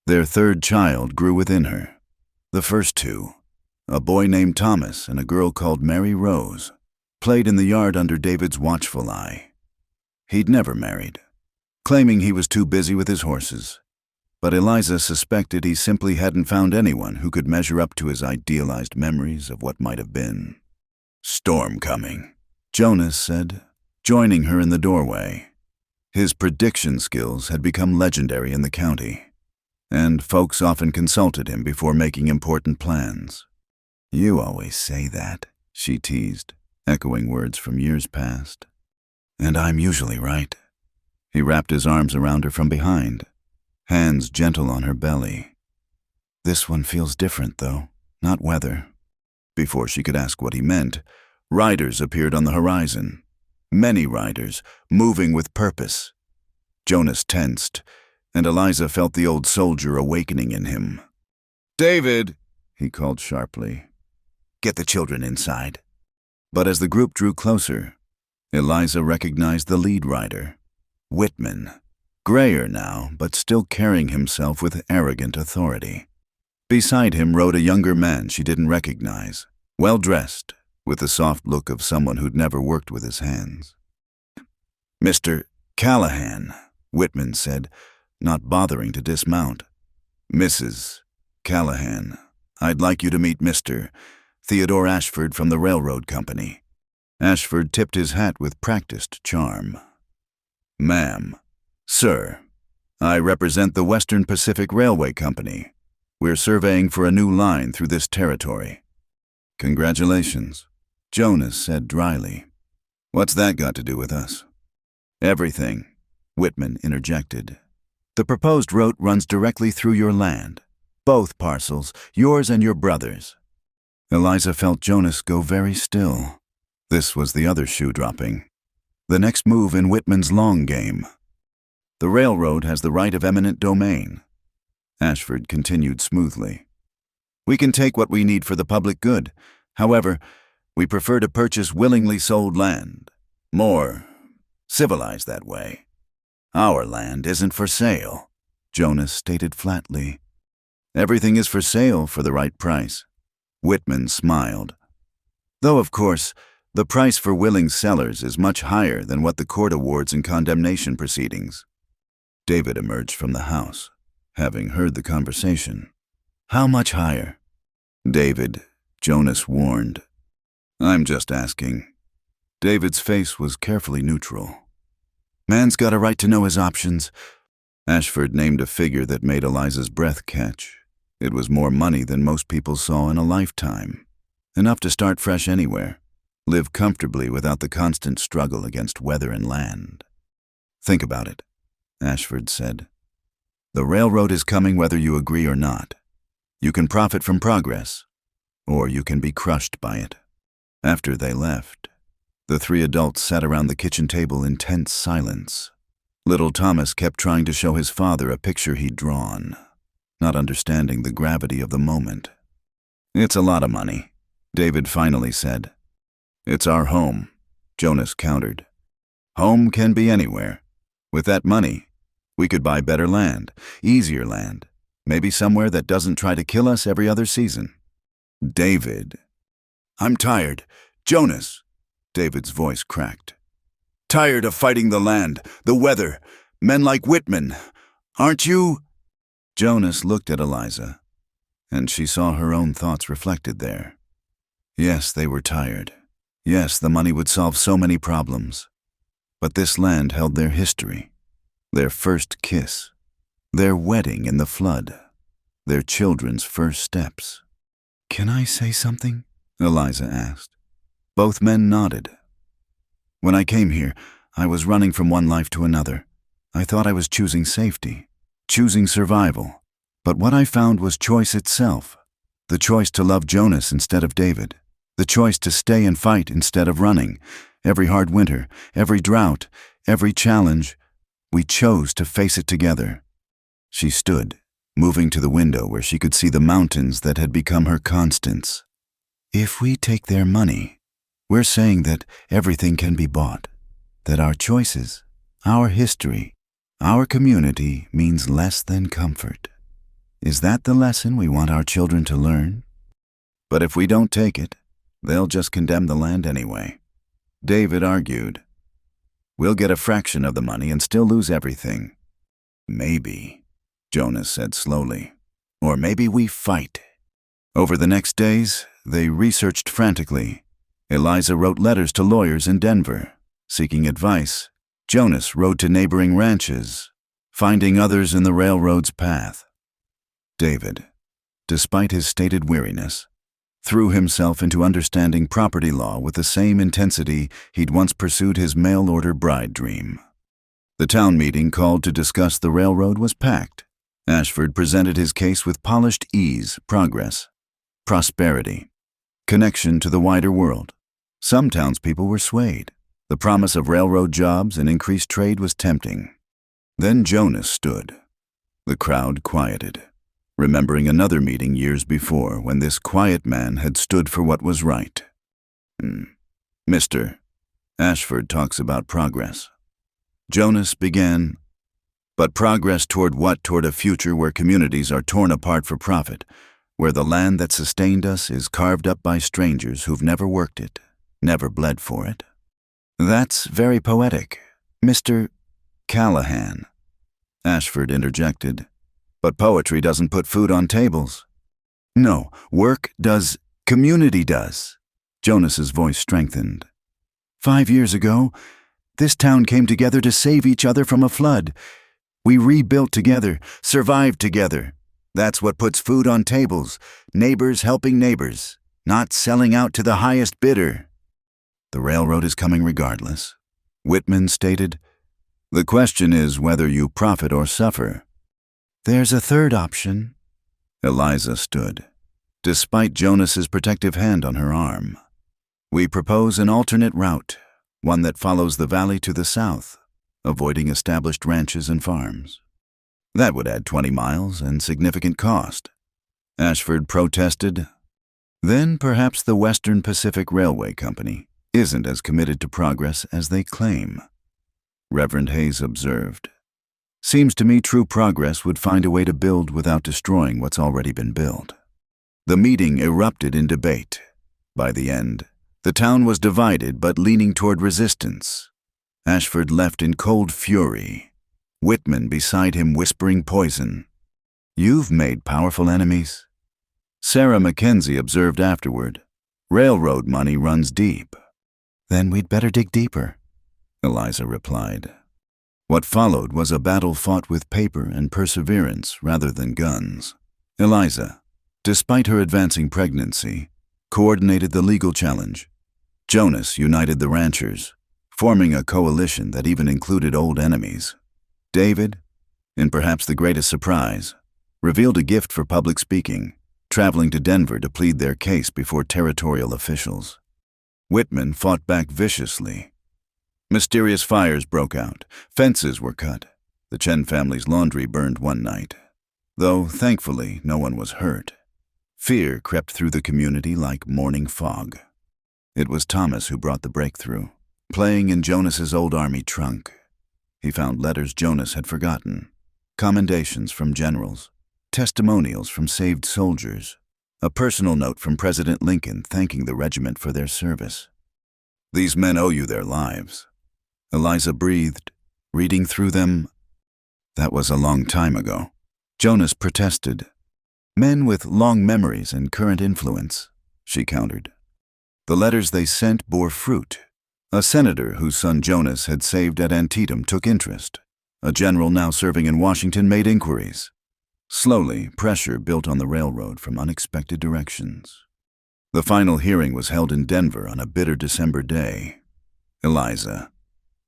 Their third child grew within her. The first two, a boy named Thomas and a girl called Mary Rose, played in the yard under David's watchful eye. He'd never married, claiming he was too busy with his horses, but Eliza suspected he simply hadn't found anyone who could measure up to his idealized memories of what might have been. "Storm coming," Jonas said, joining her in the doorway. His prediction skills had become legendary in the county, and folks often consulted him before making important plans. "You always say that," she teased, echoing words from years past. "And I'm usually right." He wrapped his arms around her from behind, hands gentle on her belly. "This one feels different, though, not weather." Before she could ask what he meant, riders appeared on the horizon. Many riders, moving with purpose. Jonas tensed, and Eliza felt the old soldier awakening in him. "David," he called sharply, "get the children inside." But as the group drew closer, Eliza recognized the lead rider, Whitman, grayer now, but still carrying himself with arrogant authority. Beside him rode a younger man she didn't recognize, well-dressed, with the soft look of someone who'd never worked with his hands. "Mr. Callahan," Whitman said, not bothering to dismount. "Mrs. Callahan, I'd like you to meet Mr. Theodore Ashford from the railroad company." Ashford tipped his hat with practiced charm. "Ma'am, sir, I represent the Western Pacific Railway Company. We're surveying for a new line through this territory." "Congratulations," Jonas said dryly. "What's that got to do with us?" "Everything," Whitman interjected. "The proposed route runs directly through your land, both parcels, yours and your brother's." Eliza felt Jonas go very still. This was the other shoe dropping, the next move in Whitman's long game. "The railroad has the right of eminent domain," Ashford continued smoothly. "We can take what we need for the public good. However, we prefer to purchase willingly sold land, more civilized that way. Our land isn't for sale," Jonas stated flatly. "Everything is for sale for the right price," Whitman smiled. "Though, of course, the price for willing sellers is much higher than what the court awards in condemnation proceedings." David emerged from the house, having heard the conversation. "How much higher?" "David," Jonas warned. "I'm just asking." David's face was carefully neutral. "Man's got a right to know his options, Ashford named a figure that made Eliza's breath catch. It was more money than most people saw in a lifetime. Enough to start fresh anywhere, live comfortably without the constant struggle against weather and land. Think about it, Ashford said. The railroad is coming whether you agree or not. You can profit from progress, or you can be crushed by it. After they left, the three adults sat around the kitchen table in tense silence. Little Thomas kept trying to show his father a picture he'd drawn, not understanding the gravity of the moment. It's a lot of money, David finally said. It's our home, Jonas countered. Home can be anywhere. With that money, we could buy better land, easier land, maybe somewhere that doesn't try to kill us every other season. David. I'm tired. Jonas. David's voice cracked. Tired of fighting the land, the weather, men like Whitman. Aren't you? Jonas looked at Eliza, and she saw her own thoughts reflected there. Yes, they were tired. Yes, the money would solve so many problems. But this land held their history, their first kiss, their wedding in the flood, their children's first steps. Can I say something? Eliza asked. Both men nodded. When I came here, I was running from one life to another. I thought I was choosing safety, choosing survival. But what I found was choice itself. The choice to love Jonas instead of David. The choice to stay and fight instead of running. Every hard winter, every drought, every challenge, we chose to face it together. She stood, moving to the window where she could see the mountains that had become her constants. If we take their money, we're saying that everything can be bought, that our choices, our history, our community means less than comfort. Is that the lesson we want our children to learn? But if we don't take it, they'll just condemn the land anyway. David argued. We'll get a fraction of the money and still lose everything. Maybe, Jonas said slowly. Or maybe we fight. Over the next days, they researched frantically. Eliza wrote letters to lawyers in Denver, seeking advice. Jonas rode to neighboring ranches, finding others in the railroad's path. David, despite his stated weariness, threw himself into understanding property law with the same intensity he'd once pursued his mail-order bride dream. The town meeting called to discuss the railroad was packed. Ashford presented his case with polished ease, progress, prosperity, connection to the wider world. Some townspeople were swayed. The promise of railroad jobs and increased trade was tempting. Then Jonas stood. The crowd quieted, remembering another meeting years before when this quiet man had stood for what was right. Mr. Ashford talks about progress. Jonas began, but progress toward what? Toward a future where communities are torn apart for profit, where the land that sustained us is carved up by strangers who've never worked it, never bled for it. That's very poetic, Mr. Callahan, Ashford interjected. But poetry doesn't put food on tables. No, work does, community does. Jonas's voice strengthened. 5 years ago, this town came together to save each other from a flood. We rebuilt together, survived together. That's what puts food on tables, neighbors helping neighbors, not selling out to the highest bidder. The railroad is coming regardless. Whitman stated, the question is whether you profit or suffer. There's a third option. Eliza stood, despite Jonas's protective hand on her arm. We propose an alternate route, one that follows the valley to the south, avoiding established ranches and farms. That would add 20 miles and significant cost. Ashford protested. Then perhaps the Western Pacific Railway Company isn't as committed to progress as they claim. Reverend Hayes observed. Seems to me true progress would find a way to build without destroying what's already been built. The meeting erupted in debate. By the end, the town was divided but leaning toward resistance. Ashford left in cold fury, Whitman beside him whispering poison. You've made powerful enemies. Sarah Mackenzie observed afterward. Railroad money runs deep. Then we'd better dig deeper, Eliza replied. What followed was a battle fought with paper and perseverance rather than guns. Eliza, despite her advancing pregnancy, coordinated the legal challenge. Jonas united the ranchers, forming a coalition that even included old enemies. David, in perhaps the greatest surprise, revealed a gift for public speaking, traveling to Denver to plead their case before territorial officials. Whitman fought back viciously. Mysterious fires broke out, fences were cut, the Chen family's laundry burned one night. Though, thankfully, no one was hurt. Fear crept through the community like morning fog. It was Thomas who brought the breakthrough. Playing in Jonas's old army trunk, he found letters Jonas had forgotten, commendations from generals, testimonials from saved soldiers, a personal note from President Lincoln thanking the regiment for their service. "These men owe you their lives." Eliza breathed, reading through them. "That was a long time ago." Jonas protested. "Men with long memories and current influence," she countered. The letters they sent bore fruit. A senator whose son Jonas had saved at Antietam took interest. A general now serving in Washington made inquiries. Slowly, pressure built on the railroad from unexpected directions. The final hearing was held in Denver on a bitter December day. Eliza,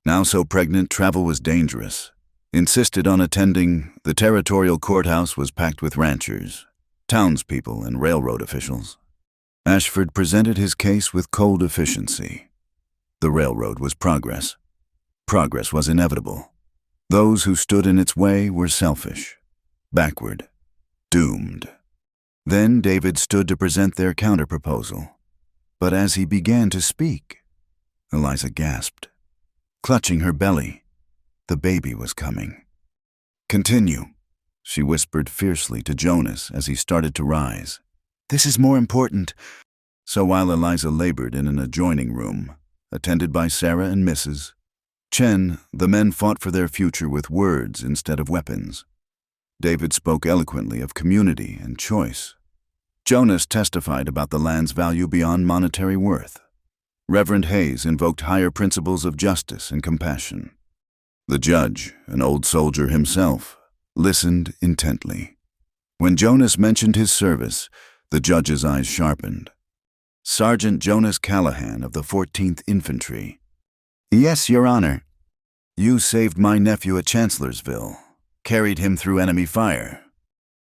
now so pregnant travel was dangerous, insisted on attending. The territorial courthouse was packed with ranchers, townspeople, and railroad officials. Ashford presented his case with cold efficiency. The railroad was progress. Progress was inevitable. Those who stood in its way were selfish, backward, doomed. Then David stood to present their counterproposal. But as he began to speak, Eliza gasped. Clutching her belly, the baby was coming. "Continue," she whispered fiercely to Jonas as he started to rise. "This is more important." So while Eliza labored in an adjoining room, attended by Sarah and Mrs. Chen, the men fought for their future with words instead of weapons. David spoke eloquently of community and choice. Jonas testified about the land's value beyond monetary worth. Reverend Hayes invoked higher principles of justice and compassion. The judge, an old soldier himself, listened intently. When Jonas mentioned his service, the judge's eyes sharpened. "Sergeant Jonas Callahan of the 14th Infantry." "Yes, Your Honor." "You saved my nephew at Chancellorsville, carried him through enemy fire."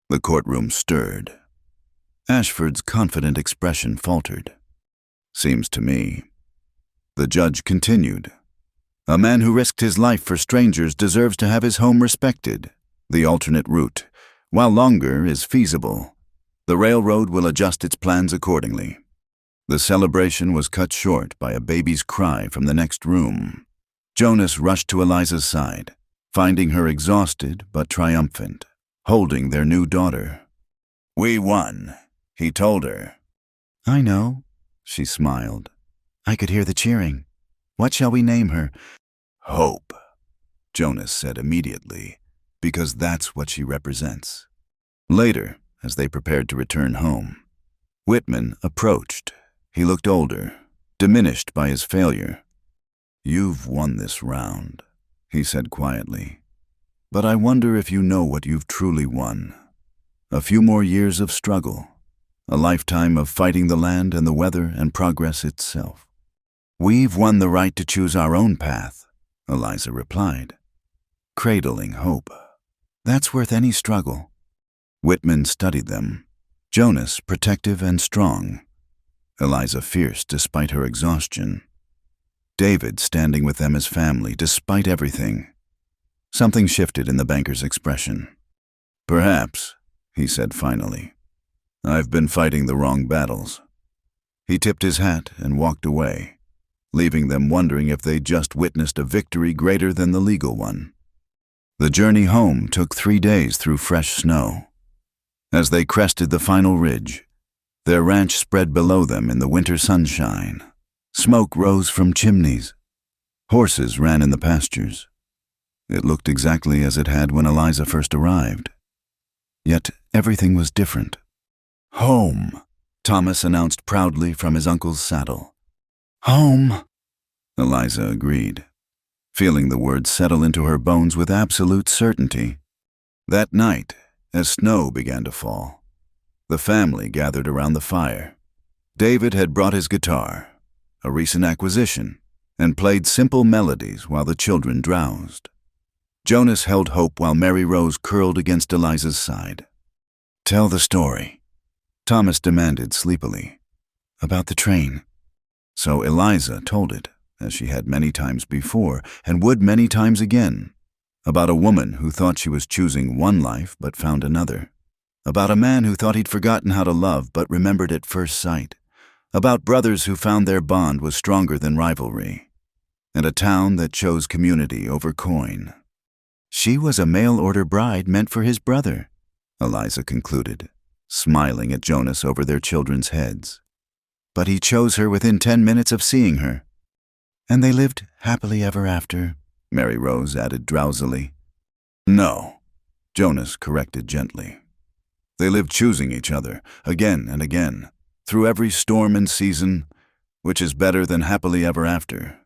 The courtroom stirred. Ashford's confident expression faltered. "Seems to me." The judge continued. "A man who risked his life for strangers deserves to have his home respected. The alternate route, while longer, is feasible. The railroad will adjust its plans accordingly." The celebration was cut short by a baby's cry from the next room. Jonas rushed to Eliza's side, finding her exhausted but triumphant, holding their new daughter. "We won," he told her. "I know," she smiled. "I could hear the cheering. What shall we name her?" "Hope," Jonas said immediately, because that's what she represents. Later, as they prepared to return home, Whitman approached. He looked older, diminished by his failure. "You've won this round," he said quietly. "But I wonder if you know what you've truly won. A few more years of struggle, a lifetime of fighting the land and the weather and progress itself." "We've won the right to choose our own path," Eliza replied, cradling hope. "That's worth any struggle." Whitman studied them. Jonas protective and strong. Eliza fierce despite her exhaustion. David standing with them as family despite everything. Something shifted in the banker's expression. "Perhaps," he said finally, "I've been fighting the wrong battles." He tipped his hat and walked away, leaving them wondering if they'd just witnessed a victory greater than the legal one. The journey home took 3 days through fresh snow. As they crested the final ridge, their ranch spread below them in the winter sunshine. Smoke rose from chimneys. Horses ran in the pastures. It looked exactly as it had when Eliza first arrived. Yet everything was different. "Home," Thomas announced proudly from his uncle's saddle. "Home," Eliza agreed. feeling the words settle into her bones with absolute certainty. That night, as snow began to fall, the family gathered around the fire. David had brought his guitar, a recent acquisition, and played simple melodies while the children drowsed. Jonas held hope while Mary Rose curled against Eliza's side. "Tell the story," Thomas demanded sleepily. "About the train." So Eliza told it, as she had many times before, and would many times again. About a woman who thought she was choosing one life but found another. About a man who thought he'd forgotten how to love but remembered at first sight. About brothers who found their bond was stronger than rivalry. And a town that chose community over coin. "She was a mail-order bride meant for his brother," Eliza concluded, smiling at Jonas over their children's heads. "But he chose her within 10 minutes of seeing her. And they lived happily ever after," Mary Rose added drowsily. "No," Jonas corrected gently. "They lived choosing each other, again and again, through every storm and season, which is better than happily ever after.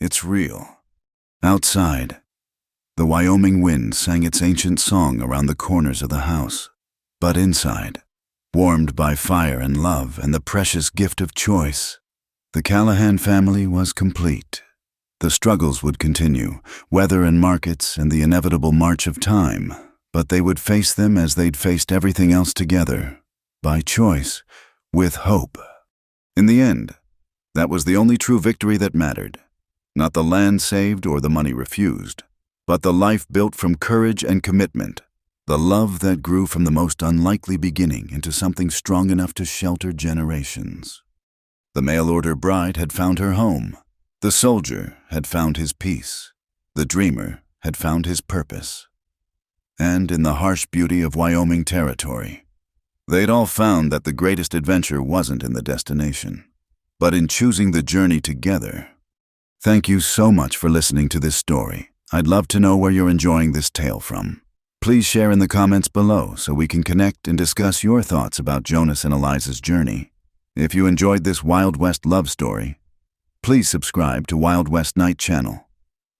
It's real." Outside, the Wyoming wind sang its ancient song around the corners of the house. But inside, warmed by fire and love and the precious gift of choice, the Callahan family was complete. The struggles would continue, weather and markets and the inevitable march of time, but they would face them as they'd faced everything else together, by choice, with hope. In the end, that was the only true victory that mattered. Not the land saved or the money refused, but the life built from courage and commitment, the love that grew from the most unlikely beginning into something strong enough to shelter generations. The mail-order bride had found her home. The soldier had found his peace. The dreamer had found his purpose. And in the harsh beauty of Wyoming territory, they'd all found that the greatest adventure wasn't in the destination, but in choosing the journey together. Thank you so much for listening to this story. I'd love to know where you're enjoying this tale from. Please share in the comments below so we can connect and discuss your thoughts about Jonas and Eliza's journey. If you enjoyed this Wild West love story, please subscribe to Wild West Night channel.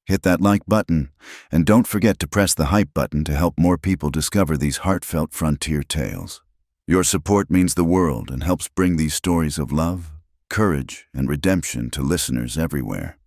Hit that like button, and don't forget to press the hype button to help more people discover these heartfelt frontier tales. Your support means the world and helps bring these stories of love, courage, and redemption to listeners everywhere.